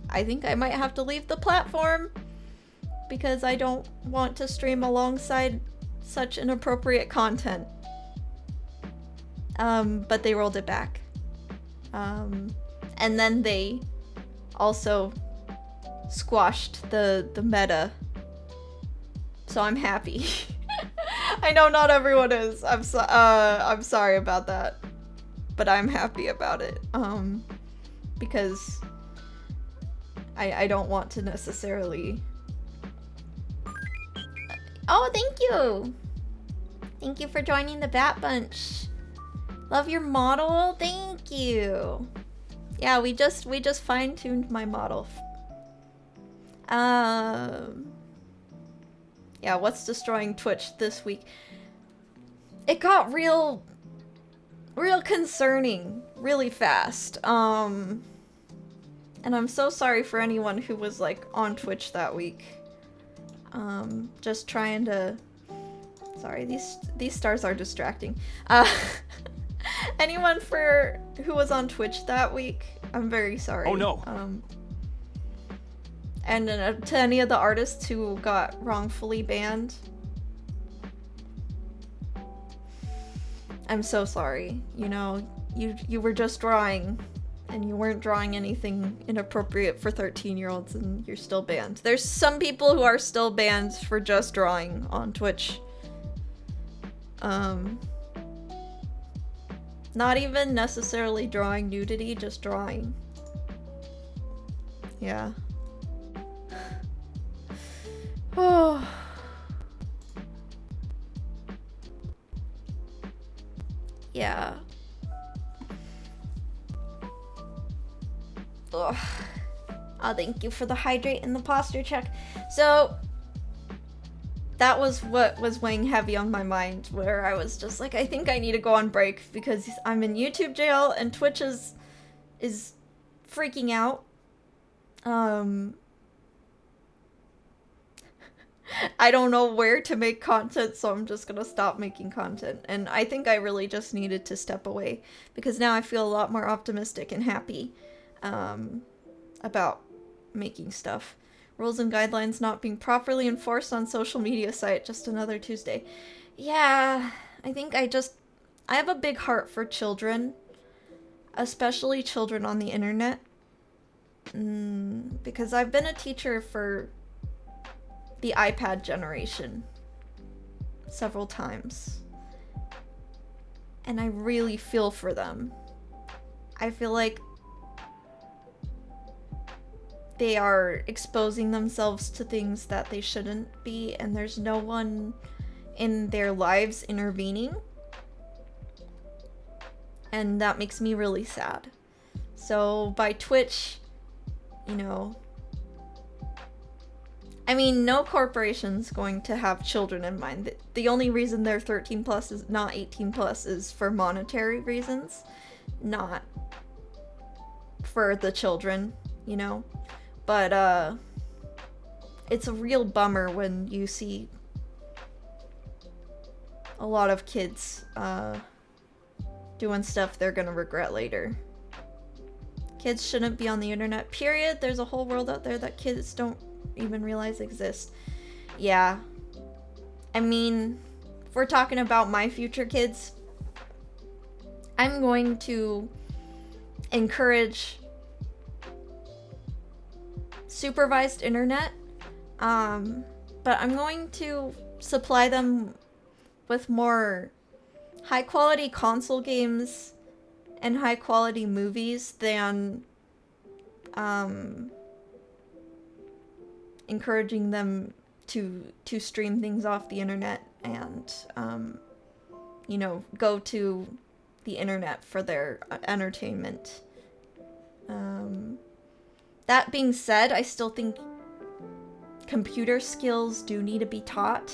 I think I might have to leave the platform, because I don't want to stream alongside such inappropriate content. But they rolled it back. And then they also squashed the meta. So I'm happy. I know not everyone is. I'm sorry about that. But I'm happy about it. Because I don't want to necessarily... Oh, thank you! Thank you for joining the Bat Bunch. Love your model. Thank you. Yeah, we just fine-tuned my model. Yeah, what's destroying Twitch this week? It got real concerning really fast. And I'm so sorry for anyone who was like on Twitch that week. Just trying to... Sorry, these stars are distracting. Anyone who was on Twitch that week, I'm very sorry. Oh no. And to any of the artists who got wrongfully banned, I'm so sorry. You know, you were just drawing, and you weren't drawing anything inappropriate for 13-year-olds, and you're still banned. There's some people who are still banned for just drawing on Twitch. Not even necessarily drawing nudity, just drawing. Yeah. Oh. Yeah. Ugh. Oh, thank you for the hydrate and the posture check. So, that was what was weighing heavy on my mind, where I was just like, I think I need to go on break because I'm in YouTube jail and Twitch is freaking out. I don't know where to make content, so I'm just gonna stop making content. And I think I really just needed to step away because now I feel a lot more optimistic and happy about making stuff. Rules and guidelines not being properly enforced on social media site, just another Tuesday. Yeah, I think I have a big heart for children, especially children on the internet. Because I've been a teacher for the iPad generation several times. And I really feel for them. I feel like they are exposing themselves to things that they shouldn't be, and there's no one in their lives intervening. And that makes me really sad. So by Twitch, you know, I mean, no corporation's going to have children in mind. The only reason they're 13 plus is not 18 plus is for monetary reasons, not for the children, you know? But, it's a real bummer when you see a lot of kids, doing stuff they're gonna regret later. Kids shouldn't be on the internet, period. There's a whole world out there that kids don't even realize exists. Yeah. I mean, if we're talking about my future kids, I'm going to encourage supervised internet, but I'm going to supply them with more high quality console games and high quality movies than encouraging them to stream things off the internet and go to the internet for their entertainment. That being said, I still think computer skills do need to be taught.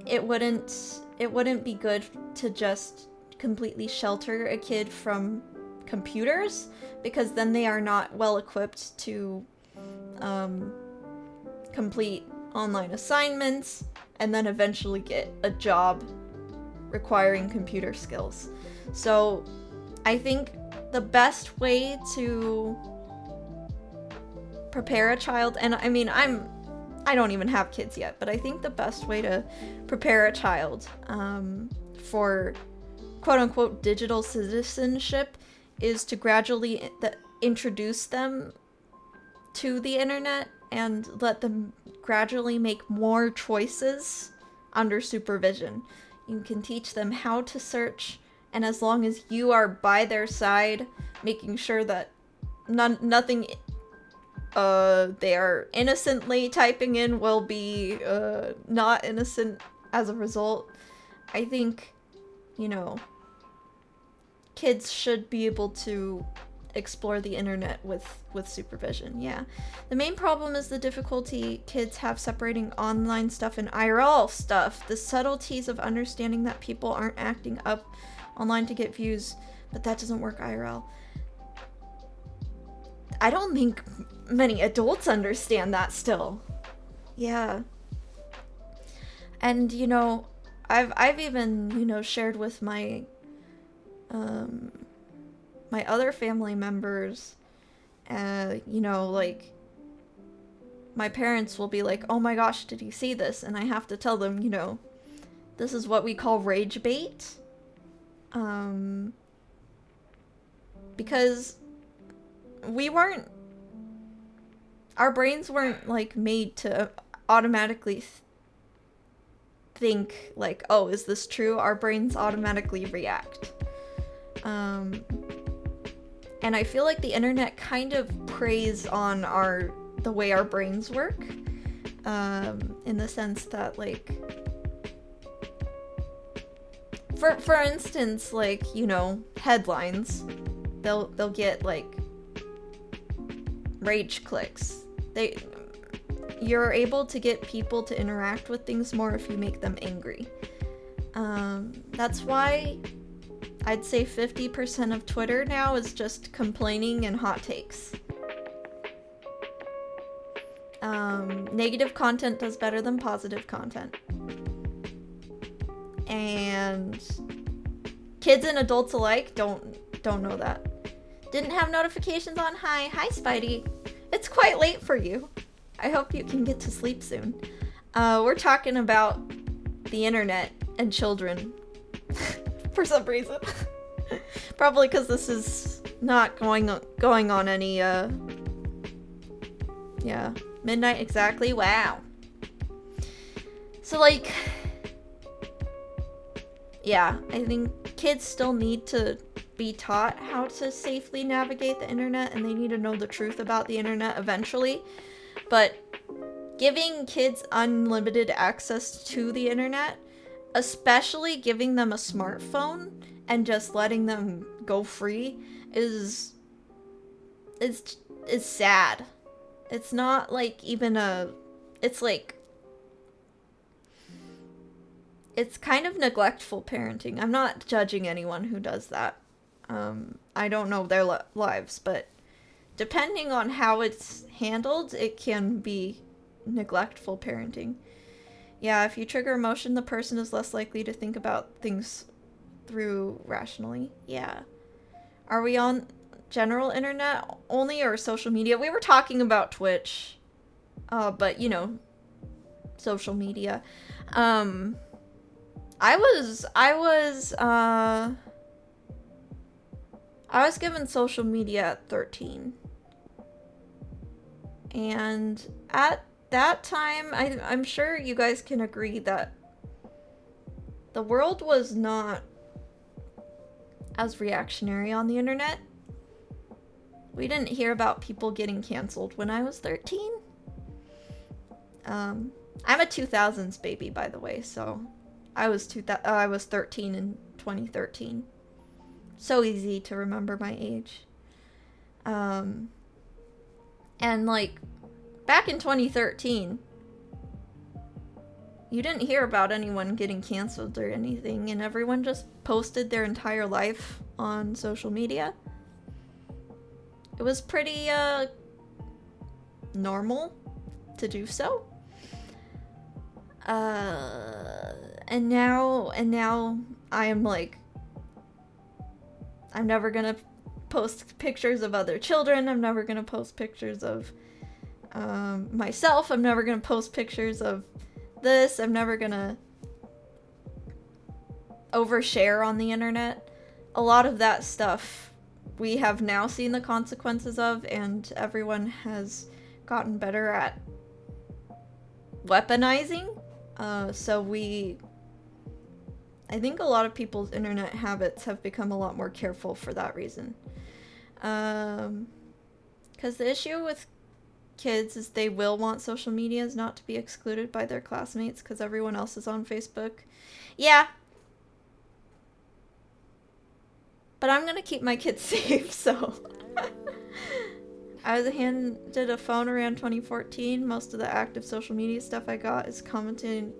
It wouldn't be good to just completely shelter a kid from computers, because then they are not well equipped to complete online assignments and then eventually get a job requiring computer skills. So I think the best way to prepare a child, and I mean, I don't even have kids yet, but I think the best way to prepare a child for quote-unquote digital citizenship is to gradually introduce them to the internet and let them gradually make more choices under supervision. You can teach them how to search, and as long as you are by their side, making sure that nothing they are innocently typing in will be not innocent as a result, I think, kids should be able to explore the internet with supervision. Yeah. The main problem is the difficulty kids have separating online stuff and IRL stuff. The subtleties of understanding that people aren't acting up online to get views, but that doesn't work IRL. I don't think many adults understand that still. Yeah. And, I've even, shared with my my other family members, like, my parents will be like, oh my gosh, did you see this? And I have to tell them, this is what we call rage bait. Because our brains weren't, like, made to automatically think, like, oh, is this true? Our brains automatically react. And I feel like the internet kind of preys on the way our brains work, in the sense that, like, for instance, like, headlines, they'll get, like, rage clicks. You're able to get people to interact with things more if you make them angry. That's why I'd say 50% of Twitter now is just complaining and hot takes. Negative content does better than positive content. And kids and adults alike don't know that. Didn't have notifications on. Hi Spidey. It's quite late for you. I hope you can get to sleep soon. We're talking about the internet and children for some reason. Probably because this is not going on any midnight exactly. Wow. So, like, yeah, I think kids still need to be taught how to safely navigate the internet, and they need to know the truth about the internet eventually. But giving kids unlimited access to the internet, especially giving them a smartphone and just letting them go free, is sad. It's not like even it's like, it's kind of neglectful parenting. I'm not judging anyone who does that. I don't know their lives, but depending on how it's handled, it can be neglectful parenting. Yeah, if you trigger emotion, the person is less likely to think about things through rationally. Yeah. Are we on general internet only or social media? We were talking about Twitch, but social media. I was given social media at 13. And at that time, I'm sure you guys can agree that the world was not as reactionary on the internet. We didn't hear about people getting canceled when I was 13. I'm a 2000s baby, by the way, so I was 13 in 2013. So easy to remember my age. And like back in 2013, you didn't hear about anyone getting canceled or anything, and everyone just posted their entire life on social media. It was pretty normal to do so. And now I am like, I'm never gonna post pictures of other children. I'm never gonna post pictures of myself. I'm never gonna post pictures of this. I'm never gonna overshare on the internet. A lot of that stuff we have now seen the consequences of, and everyone has gotten better at weaponizing. I think a lot of people's internet habits have become a lot more careful for that reason. Because the issue with kids is they will want social medias not to be excluded by their classmates because everyone else is on Facebook. Yeah. But I'm gonna keep my kids safe, so... I was handed a phone around 2014. Most of the active social media stuff I got is commenting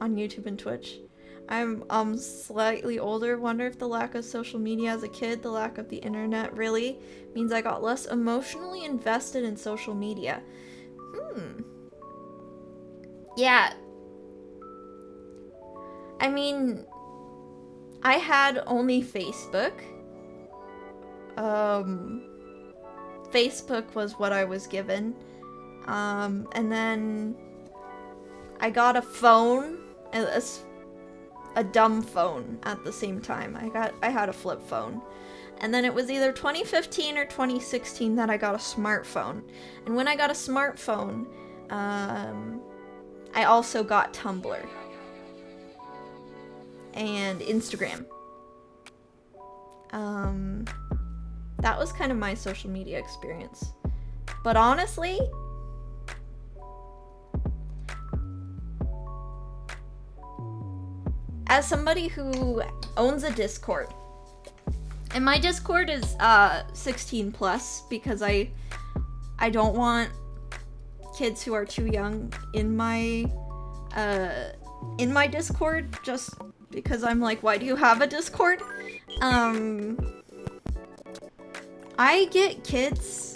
on YouTube and Twitch. I'm slightly older. Wonder if the lack of social media as a kid, the lack of the internet, really means I got less emotionally invested in social media. Yeah. I mean, I had only Facebook. Facebook was what I was given. And then I got a phone, a dumb phone at the same time. I had a flip phone. And then it was either 2015 or 2016 that I got a smartphone. And when I got a smartphone, I also got Tumblr and Instagram. That was kind of my social media experience. But honestly, as somebody who owns a Discord, and my Discord is 16 plus because I don't want kids who are too young in my Discord, just because I'm like, why do you have a Discord? I get kids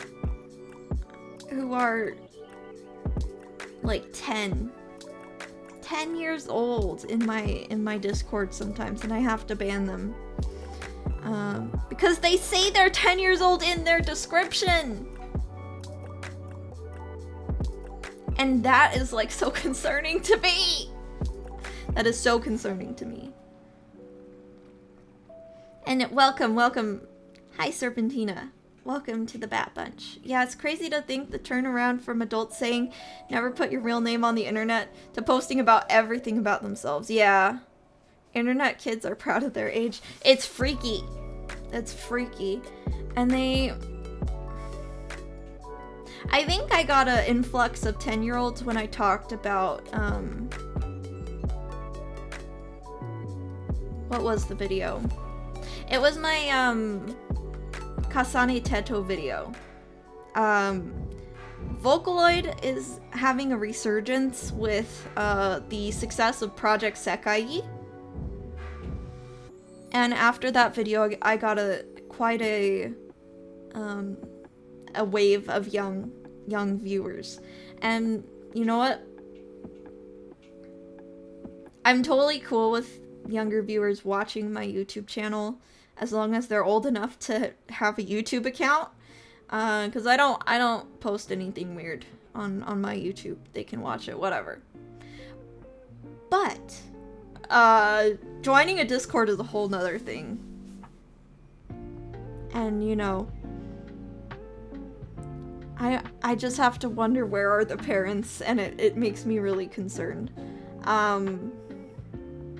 who are like 10 years old in my Discord sometimes, and I have to ban them because they say they're 10 years old in their description, and that is like so concerning to me. That is so concerning to me. And welcome. Hi, Serpentina. Welcome to the Bat Bunch. Yeah, it's crazy to think the turnaround from adults saying never put your real name on the internet to posting about everything about themselves. Yeah. Internet kids are proud of their age. It's freaky. It's freaky. And I think I got an influx of 10-year-olds when I talked about, what was the video? It was my, Kasane Teto video. Vocaloid is having a resurgence with the success of Project Sekai. And after that video, I got quite a wave of young viewers. And you know what? I'm totally cool with younger viewers watching my YouTube channel, as long as they're old enough to have a YouTube account, because I don't post anything weird on my YouTube. They can watch it, whatever. But joining a Discord is a whole nother thing, and you know, I just have to wonder, where are the parents, and it makes me really concerned.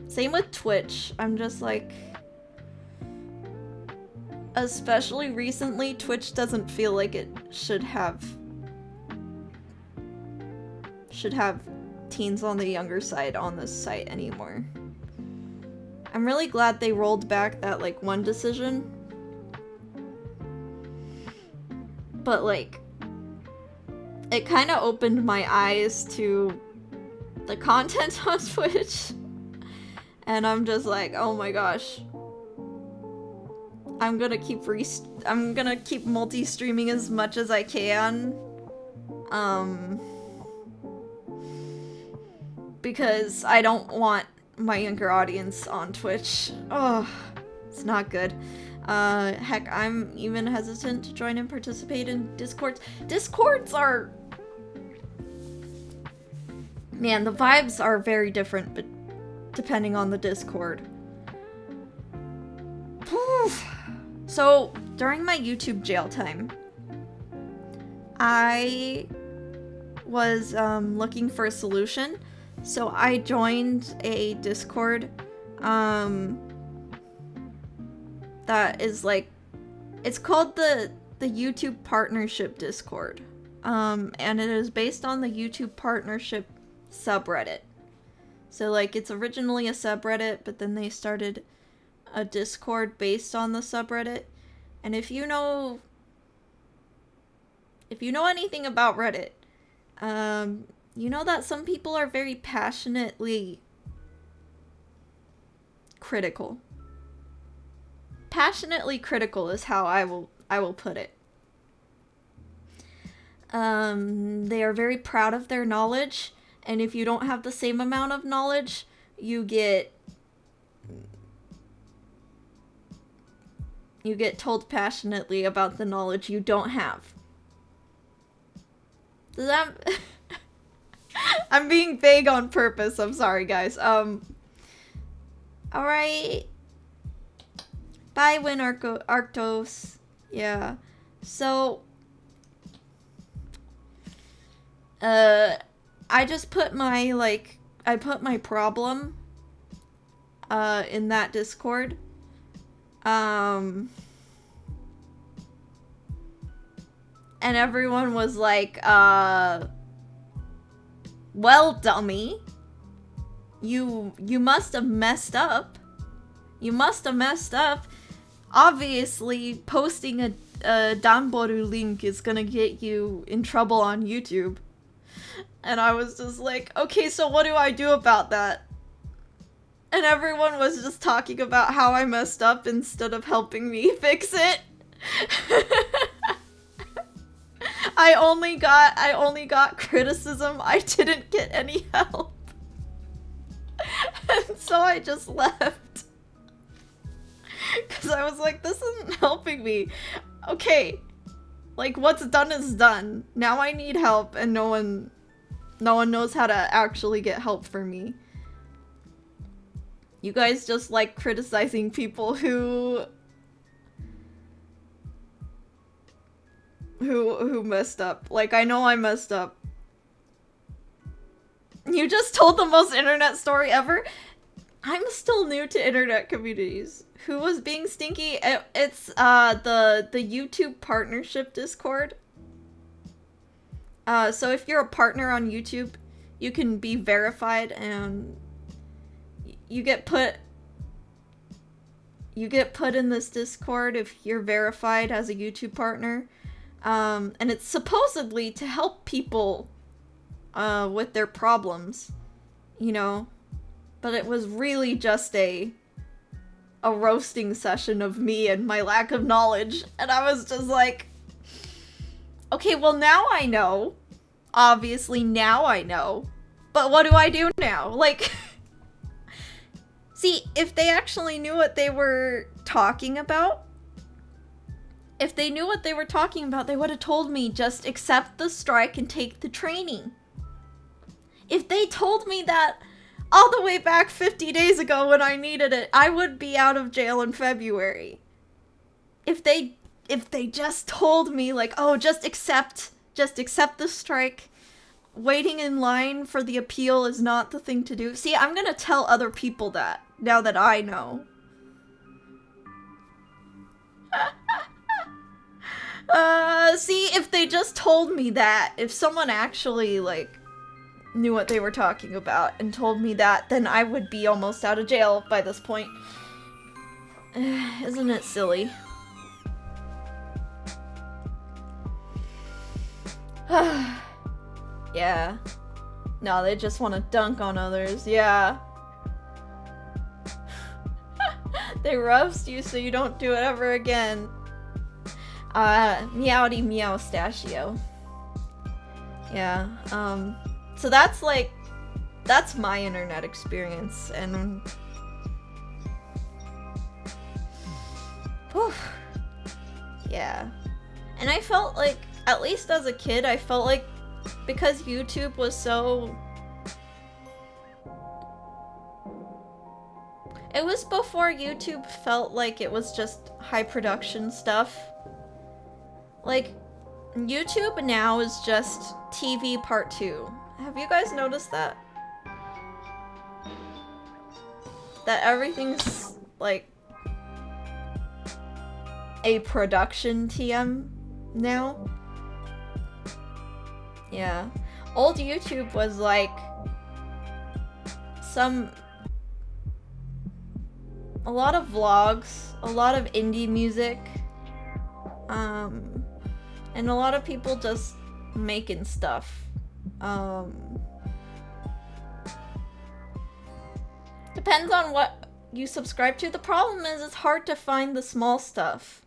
Same with Twitch. I'm just like, especially recently, Twitch doesn't feel like it should have teens on the younger side on this site anymore. I'm really glad they rolled back that, like, one decision. But, like, it kind of opened my eyes to the content on Twitch. And I'm just like, oh my gosh. I'm gonna keep multi-streaming as much as I can. Because I don't want my younger audience on Twitch. Oh, it's not good. Heck, I'm even hesitant to join and participate in Discords. Discords are... Man, the vibes are very different, but depending on the Discord. So, during my YouTube jail time, I was looking for a solution. So I joined a Discord that is like, it's called the YouTube Partnership Discord. And it is based on the YouTube Partnership subreddit. So like, it's originally a subreddit, but then they started a Discord based on the subreddit. And if you know anything about Reddit, you know that some people are very passionately critical. Passionately critical is how I will put it. They are very proud of their knowledge, and if you don't have the same amount of knowledge, you get told passionately about the knowledge you don't have. Does that... I'm being vague on purpose, I'm sorry guys. Alright. Bye, Win Arctos. Yeah. So... I just put my, like... I put my problem... in that Discord. And everyone was like, well, dummy, you must have messed up. You must have messed up. Obviously, posting a Danboru link is gonna get you in trouble on YouTube. And I was just like, okay, so what do I do about that? And everyone was just talking about how I messed up instead of helping me fix it. I only got criticism. I didn't get any help. And so I just left. Cause I was like, this isn't helping me. Okay. Like, what's done is done. Now I need help, and no one knows how to actually get help for me. You guys just like criticizing people who messed up. Like, I know I messed up. You just told the most internet story ever? I'm still new to internet communities. Who was being stinky? It's the YouTube Partnership Discord. So if you're a partner on YouTube, you can be verified and you get put in this Discord if you're verified as a YouTube partner. And it's supposedly to help people with their problems, you know, but it was really just a roasting session of me and my lack of knowledge, and I was just like, okay, well, now I know. Obviously, now I know. But what do I do now? Like, see, if they actually knew what they were talking about, they would have told me just accept the strike and take the training. If they told me that all the way back 50 days ago when I needed it, I would be out of jail in February. If they just told me, like, oh, just accept the strike. Waiting in line for the appeal is not the thing to do. See, I'm gonna tell other people that, now that I know. See, if they just told me that, if someone actually, like, knew what they were talking about and told me that, then I would be almost out of jail by this point. Isn't it silly? Yeah. No, they just want to dunk on others, yeah. They roast you so you don't do it ever again. Meowdy Meowstachio. Yeah, so that's like, that's my internet experience, and whew, yeah. And I felt like, at least as a kid, I felt like because YouTube was so... It was before YouTube felt like it was just high production stuff. Like, YouTube now is just TV part 2. Have you guys noticed that? That everything's, like, a production TM now? Yeah. Old YouTube was, like, a lot of vlogs, a lot of indie music, and a lot of people just making stuff. Depends on what you subscribe to. The problem is it's hard to find the small stuff.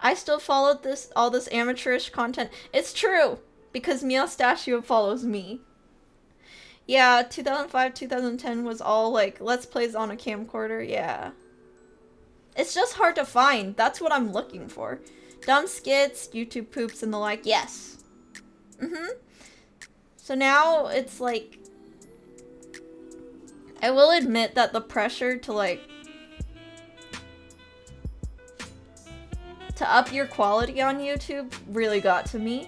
I still followed all this amateurish content. It's true, because Meowstachio follows me. Yeah, 2005, 2010 was all like, let's plays on a camcorder, yeah. It's just hard to find. That's what I'm looking for. Dumb skits, YouTube poops, and the like, yes. So now it's like, I will admit that the pressure to like, to up your quality on YouTube really got to me.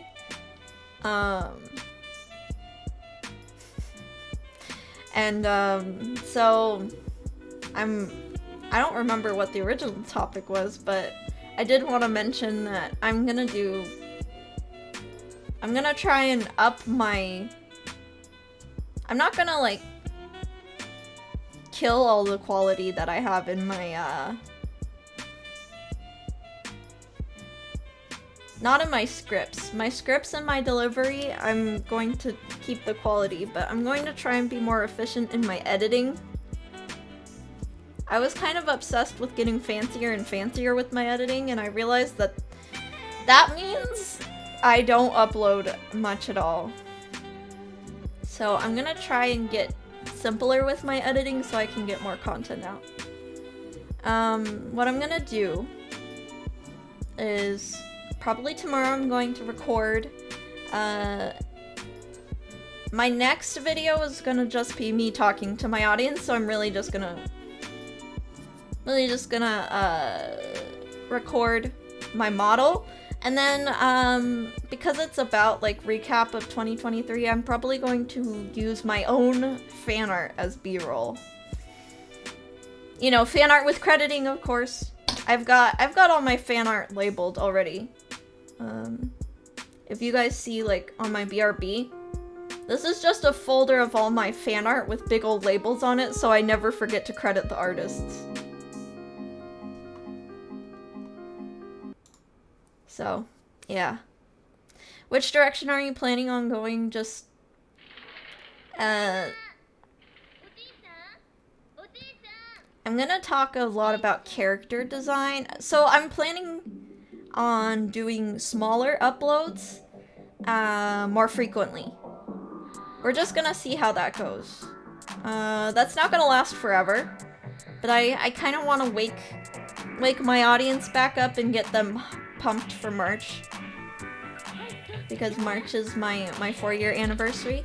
So I don't remember what the original topic was, but I did want to mention that I'm gonna try and up my... I'm not gonna, like, kill all the quality that I have in my, not in my scripts. My scripts and my delivery, I'm going to keep the quality, but I'm going to try and be more efficient in my editing. I was kind of obsessed with getting fancier and fancier with my editing, and I realized that that means I don't upload much at all. So I'm gonna try and get simpler with my editing so I can get more content out. What I'm gonna do is probably tomorrow I'm going to record. My next video is gonna just be me talking to my audience, so I'm really just gonna record my model. And then, because it's about, like, recap of 2023, I'm probably going to use my own fan art as B-roll. You know, fan art with crediting, of course. I've got all my fan art labeled already. If you guys see, like, on my BRB, this is just a folder of all my fan art with big old labels on it, so I never forget to credit the artists. So, yeah. Which direction are you planning on going? Just, I'm gonna talk a lot about character design. So I'm planning on doing smaller uploads, more frequently. We're just gonna see how that goes. That's not gonna last forever, but I kind of want to wake my audience back up and get them pumped for March, because March is my 4-year anniversary.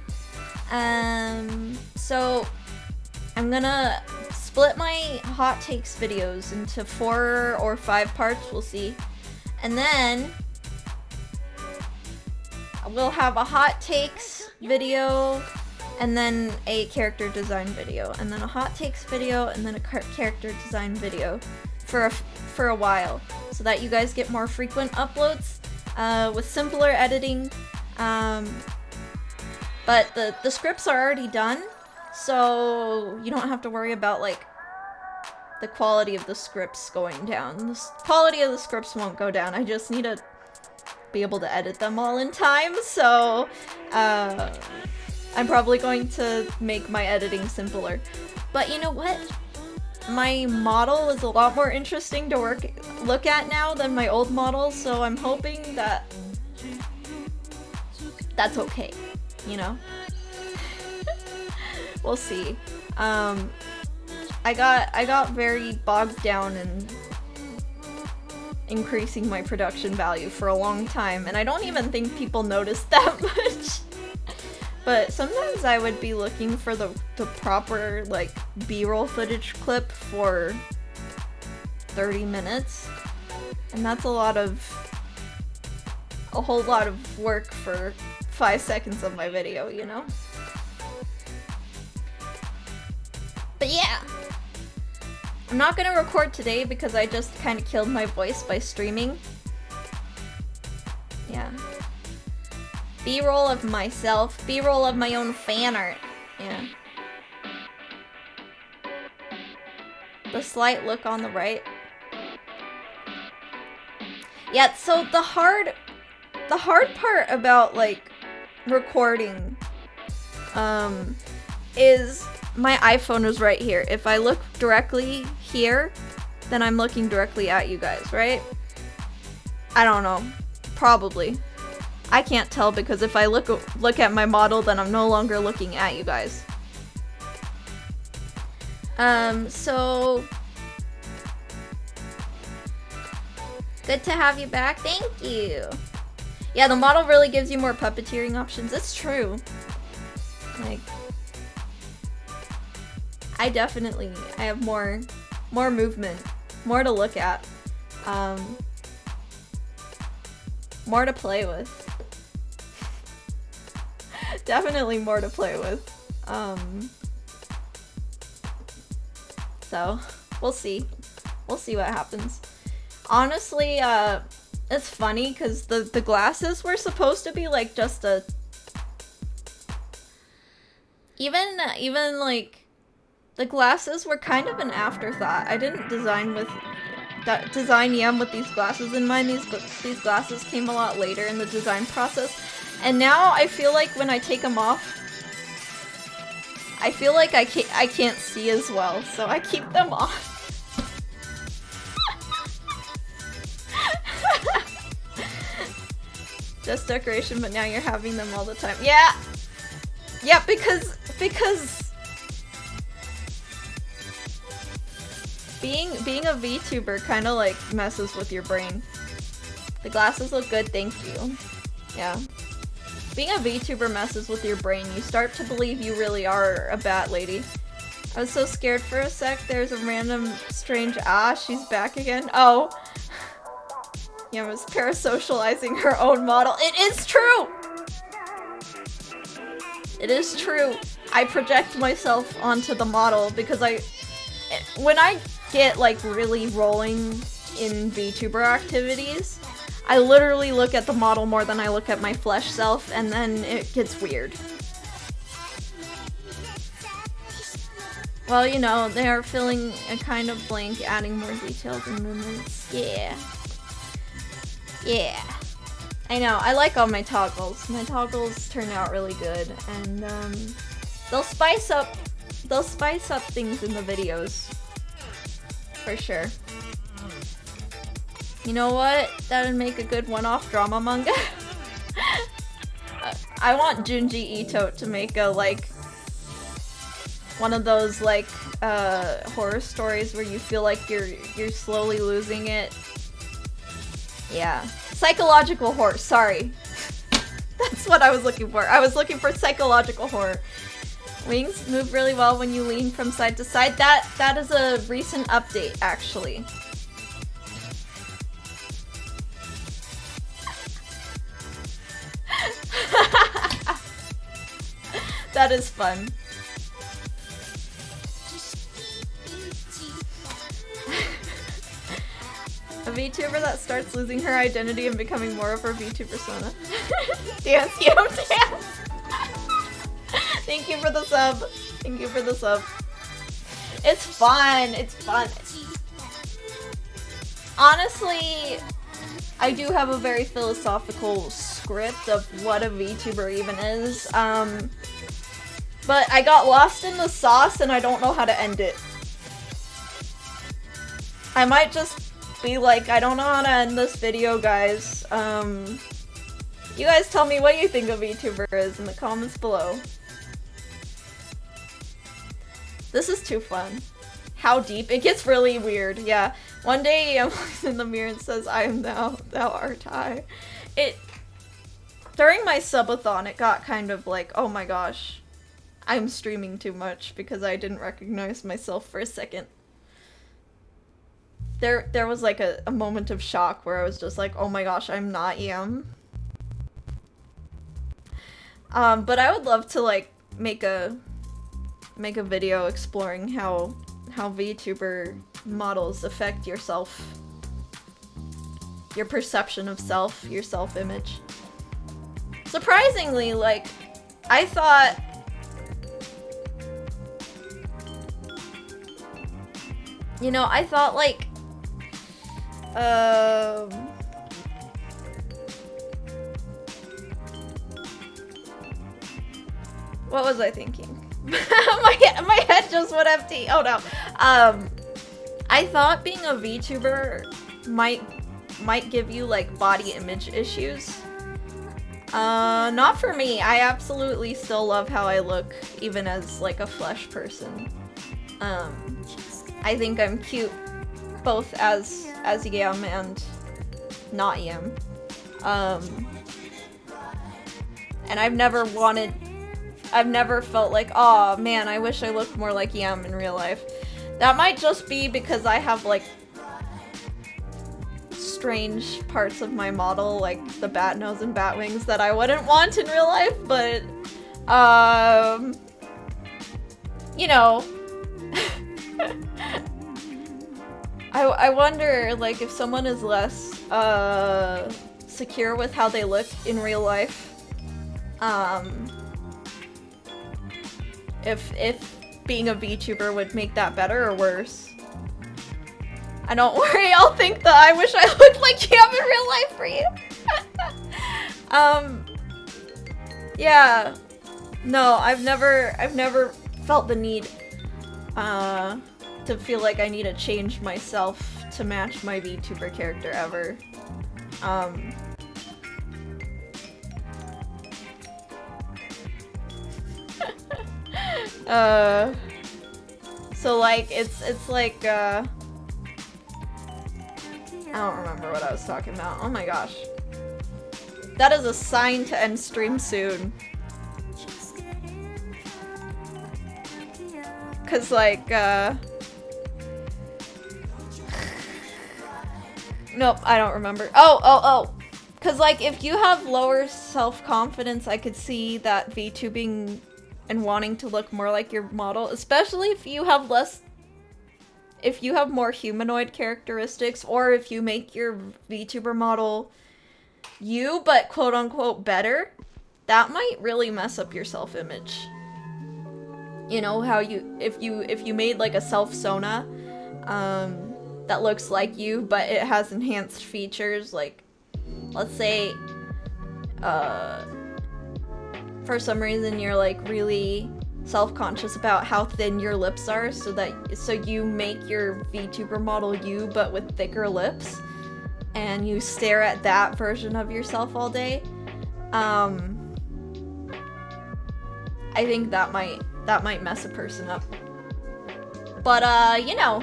So I'm gonna split my hot takes videos into 4 or 5 parts, we'll see, and then we'll have a hot takes video, and then a character design video, and then a hot takes video, and then a character design video for a while. so that you guys get more frequent uploads with simpler editing. But the scripts are already done, so you don't have to worry about like the quality of the scripts going down. The quality of the scripts won't go down. I just need to be able to edit them all in time, so I'm probably going to make my editing simpler. But you know what? My model is a lot more interesting to look at now than my old model, so I'm hoping that that's okay, you know? We'll see. I got very bogged down in increasing my production value for a long time, and I don't even think people noticed that much. But sometimes I would be looking for the proper, like, B-roll footage clip for 30 minutes. And that's a whole lot of work for 5 seconds of my video, you know? But yeah! I'm not gonna record today because I just kind of killed my voice by streaming. Yeah. B-roll of myself. B-roll of my own fan art. Yeah. The slight look on the right. Yeah, so the hard part about, like, recording, is my iPhone is right here. If I look directly here, then I'm looking directly at you guys, right? I don't know. Probably. I can't tell because if I look at my model, then I'm no longer looking at you guys. So good to have you back. Thank you. Yeah, the model really gives you more puppeteering options. It's true. Like, I have more movement, more to look at, more to play with. Definitely more to play with. So we'll see. We'll see what happens. Honestly, it's funny because the glasses were supposed to be like just a even like the glasses were kind of an afterthought. I didn't design Yam with these glasses in mind. These glasses came a lot later in the design process. And now I feel like when I take them off, I feel like I can't see as well, so I keep them off. Just decoration, but now you're having them all the time. Yeah! Yeah, because being a VTuber kind of like messes with your brain. The glasses look good, thank you. Yeah. Being a VTuber messes with your brain. You start to believe you really are a bat lady. I was so scared for a sec. There's a random strange she's back again. Oh. Yeah, was parasocializing her own model. It is true! It is true. I project myself onto the model because when I get like really rolling in VTuber activities, I literally look at the model more than I look at my flesh self, and then it gets weird. Well, you know, they are filling a kind of blank, adding more details and movements. Yeah. Yeah. I know, I like all my toggles. My toggles turn out really good, and they'll spice up things in the videos. For sure. You know what? That would make a good one-off drama manga. I want Junji Ito to make a, like, one of those, like, horror stories where you feel like you're slowly losing it. Yeah. Psychological horror, sorry. That's what I was looking for. I was looking for psychological horror. Wings move really well when you lean from side to side. That is a recent update, actually. That is fun. VTuber that starts losing her identity and becoming more of her VTuber persona. Dance, Yam, dance! Thank you for the sub. Thank you for the sub. It's fun. It's fun. Honestly, I do have a very philosophical script of what a VTuber even is. But I got lost in the sauce and I don't know how to end it. I might just be like, I don't know how to end this video, guys. You guys tell me what you think a VTuber is in the comments below. This is too fun. How deep? It gets really weird, yeah. One day I'm in the mirror and says, I am thou art I. During my subathon, it got kind of like, oh my gosh, I'm streaming too much because I didn't recognize myself for a second. There was like a moment of shock where I was just like, oh my gosh, I'm not Yam. But I would love to like make a video exploring how VTuber models affect yourself, your perception of self, your self-image. Surprisingly, like, I thought like what was I thinking? my head just went empty. Oh no. I thought being a VTuber might give you like body image issues. Not for me. I absolutely still love how I look even as like a flesh person. I think I'm cute both as Yam and not Yam. And I've never felt like, oh man, I wish I looked more like Yam in real life. That might just be because I have like strange parts of my model, like the bat nose and bat wings that I wouldn't want in real life, but you know. I wonder, like, if someone is less secure with how they look in real life, if being a VTuber would make that better or worse. And don't worry, I'll think that I wish I looked like Yam in real life for you. Yeah. No, I've never felt the need to feel like I need to change myself to match my VTuber character ever. So like it's like I don't remember what I was talking about. Oh my gosh. That is a sign to end stream soon. Cause like nope, I don't remember. Oh. Cause like if you have lower self-confidence, I could see that VTubing and wanting to look more like your model, especially if you have more humanoid characteristics, or if you make your VTuber model you, but quote-unquote better, that might really mess up your self-image. You know, how if you made like a self-sona that looks like you, but it has enhanced features, like, let's say, for some reason you're like really self-conscious about how thin your lips are, so you make your VTuber model you but with thicker lips, and you stare at that version of yourself all day. I think that might mess a person up. But you know,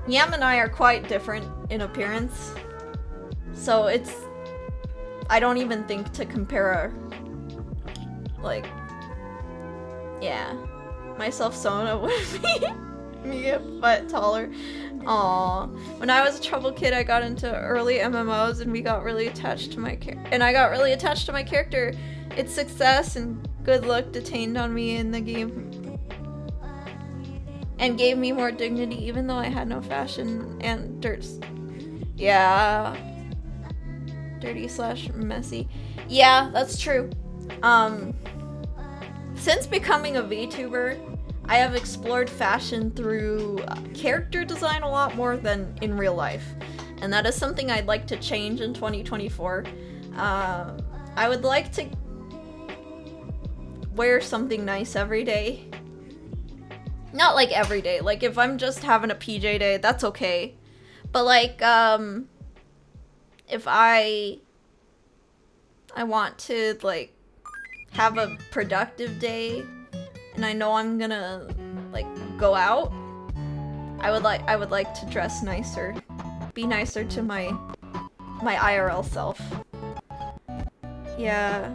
Yam and I are quite different in appearance, so I don't even think to compare like, yeah, my self-sona would be me a foot taller. Aww. When I was a trouble kid, I got into early MMOs and I got really attached to my character. Its success and good luck detained on me in the game. and gave me more dignity even though I had no fashion and yeah, dirty slash messy. Yeah, that's true. Since becoming a VTuber, I have explored fashion through character design a lot more than in real life. And that is something I'd like to change in 2024. I would like to wear something nice every day. Not like every day. Like if I'm just having a PJ day, that's okay. But like, if I want to like have a productive day and I know I'm gonna like go out, I would like to dress nicer. Be nicer to my IRL self. Yeah.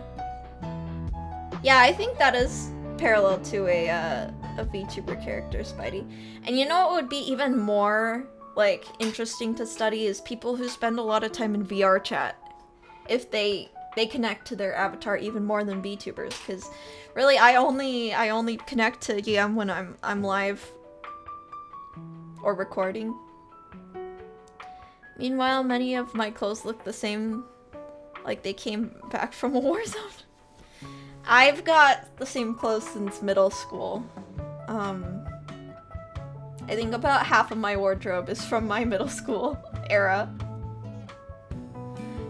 Yeah, I think that is parallel to a VTuber character, Spidey. And you know what would be even more like interesting to study is people who spend a lot of time in VR chat. If they connect to their avatar even more than VTubers, because really I only connect to GM when I'm live or recording. Meanwhile, many of my clothes look the same, like they came back from a war zone. I've got the same clothes since middle school. I think about half of my wardrobe is from my middle school era.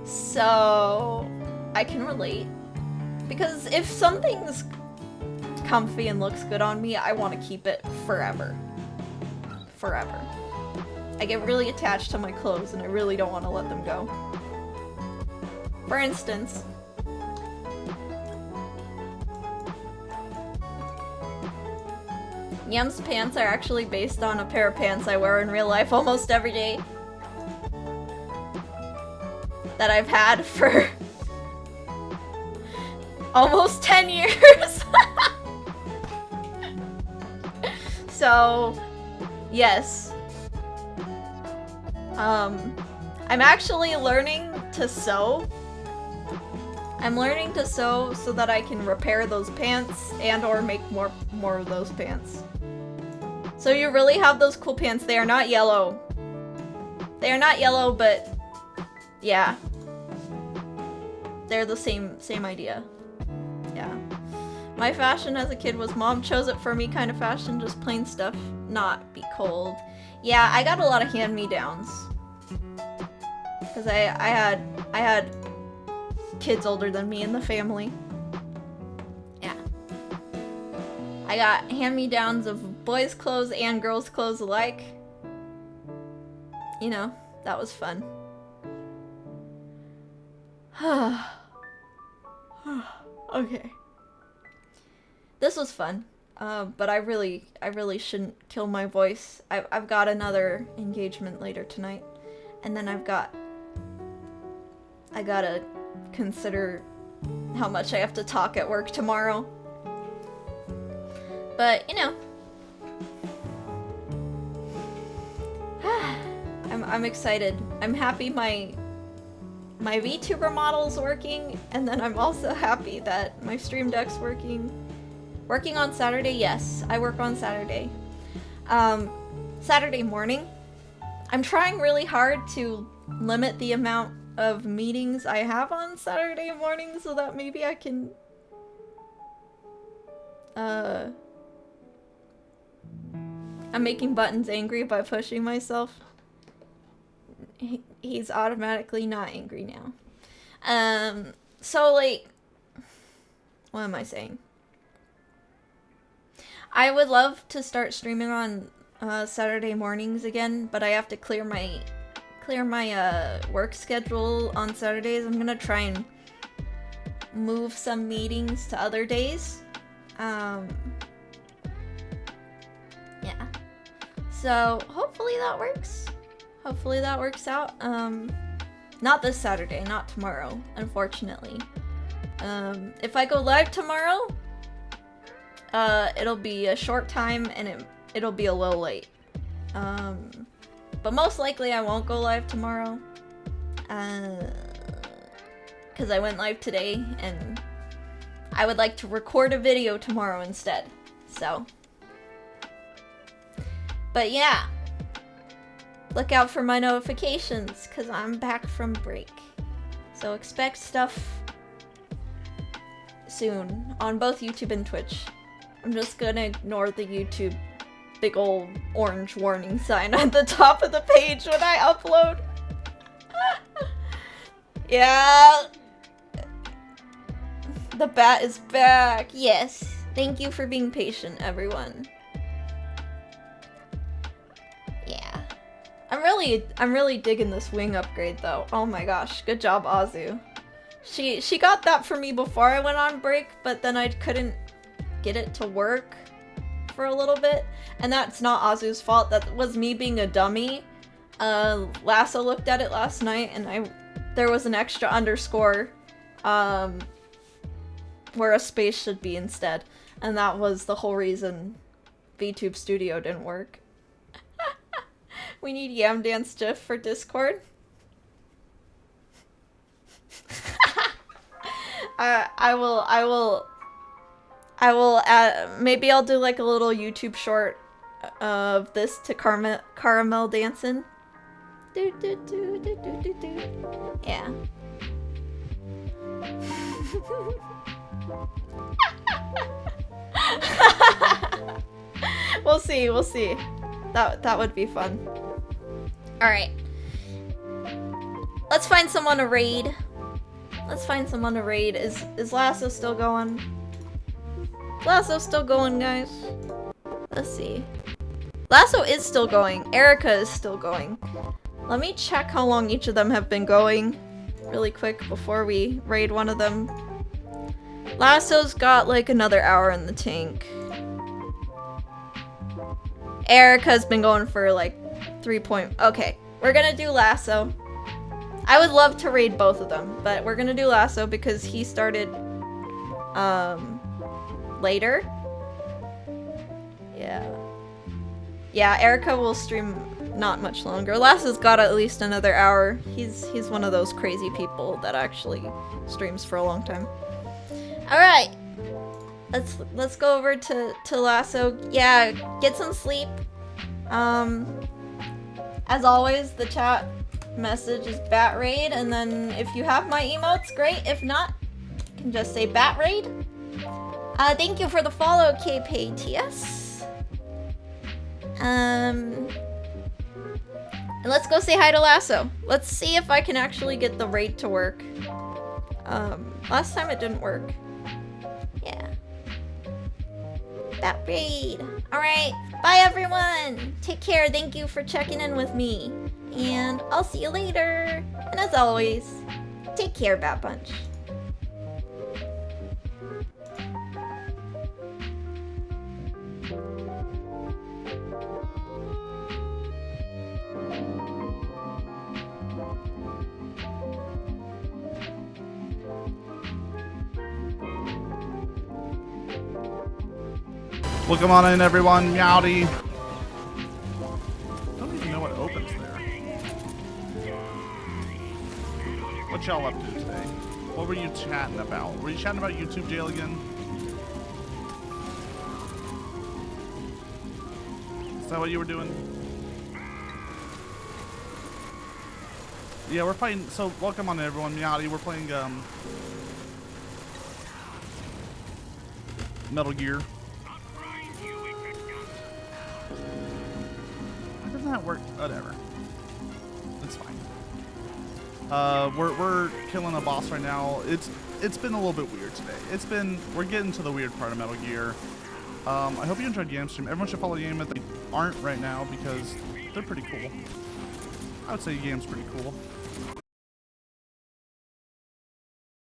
So I can relate. Because if something's comfy and looks good on me, I want to keep it forever. Forever. I get really attached to my clothes and I really don't want to let them go. For instance, Yam's pants are actually based on a pair of pants I wear in real life almost every day. That I've had for almost 10 years. So, yes. I'm actually learning to sew. I'm learning to sew so that I can repair those pants and or make more of those pants. So you really have those cool pants. They are not yellow. They are not yellow, but yeah. They're the same idea. Yeah. My fashion as a kid was mom chose it for me kind of fashion, just plain stuff, not be cold. Yeah, I got a lot of hand-me-downs. Because I had kids older than me in the family. Yeah. I got hand-me-downs of boys' clothes and girls' clothes alike. You know, that was fun. Okay. This was fun. But I really shouldn't kill my voice. I've got another engagement later tonight. And then I gotta consider how much I have to talk at work tomorrow. But, you know. I'm excited. I'm happy my VTuber model's working, and then I'm also happy that my Stream Deck's working. Working on Saturday, yes. I work on Saturday. Saturday morning. I'm trying really hard to limit the amount of meetings I have on Saturday morning so that maybe I can I'm making Buttons angry by pushing myself. He's automatically not angry now. So like, what am I saying? I would love to start streaming on Saturday mornings again, but I have to clear my work schedule on Saturdays. I'm gonna try and move some meetings to other days. Yeah. So hopefully that works. Hopefully that works out. Not this Saturday, not tomorrow, unfortunately. If I go live tomorrow, it'll be a short time and it'll be a little late. But most likely I won't go live tomorrow. Because I went live today and I would like to record a video tomorrow instead. So But yeah, look out for my notifications because I'm back from break. So expect stuff soon on both YouTube and Twitch. I'm just gonna ignore the YouTube big old orange warning sign at the top of the page when I upload. Yeah. The bat is back. Yes. Thank you for being patient, everyone. Yeah. I'm really digging this wing upgrade though. Oh my gosh. Good job, Azu. She got that for me before I went on break, but then I couldn't get it to work for a little bit. And that's not Azu's fault. That was me being a dummy. Lasso looked at it last night and there was an extra underscore where a space should be instead. And that was the whole reason VTube Studio didn't work. We need Yam Dance GIF for Discord. I will add, maybe I'll do like a little YouTube short of this to caramel dancing. Do do do do do do do. Yeah. We'll see. That would be fun. All right. Let's find someone to raid. Is Lasso still going? Lasso's still going, guys. Let's see. Lasso is still going. Erica is still going. Let me check how long each of them have been going really quick before we raid one of them. Lasso's got like another hour in the tank. Erica's been going for like 3 point. Okay, we're gonna do Lasso. I would love to raid both of them, but we're gonna do Lasso because he started later. Yeah, Erica will stream not much longer. Lasso's got at least another hour. He's one of those crazy people that actually streams for a long time. All right, let's go over to Lasso. Yeah, get some sleep. As always, the chat message is bat raid, and then if you have my emotes, great. If not, you can just say bat raid. Thank you for the follow, KPTS. And let's go say hi to Lasso. Let's see if I can actually get the raid to work. Last time it didn't work. Yeah. That raid. Alright. Bye, everyone. Take care. Thank you for checking in with me. And I'll see you later. And as always, take care, Bat Bunch. Welcome on in, everyone. Meowdy. Don't even know what opens there. What y'all up to today? What were you chatting about? Were you chatting about YouTube jail again? Is that what you were doing? Yeah, we're playing. So, welcome on in, everyone. Meowdy. We're playing Metal Gear. That work, whatever. It's fine. We're killing a boss right now. It's been a little bit weird today. We're getting to the weird part of Metal Gear. I hope you enjoyed Yam stream. Everyone should follow Yam if they aren't right now because they're pretty cool. I would say Yam's pretty cool.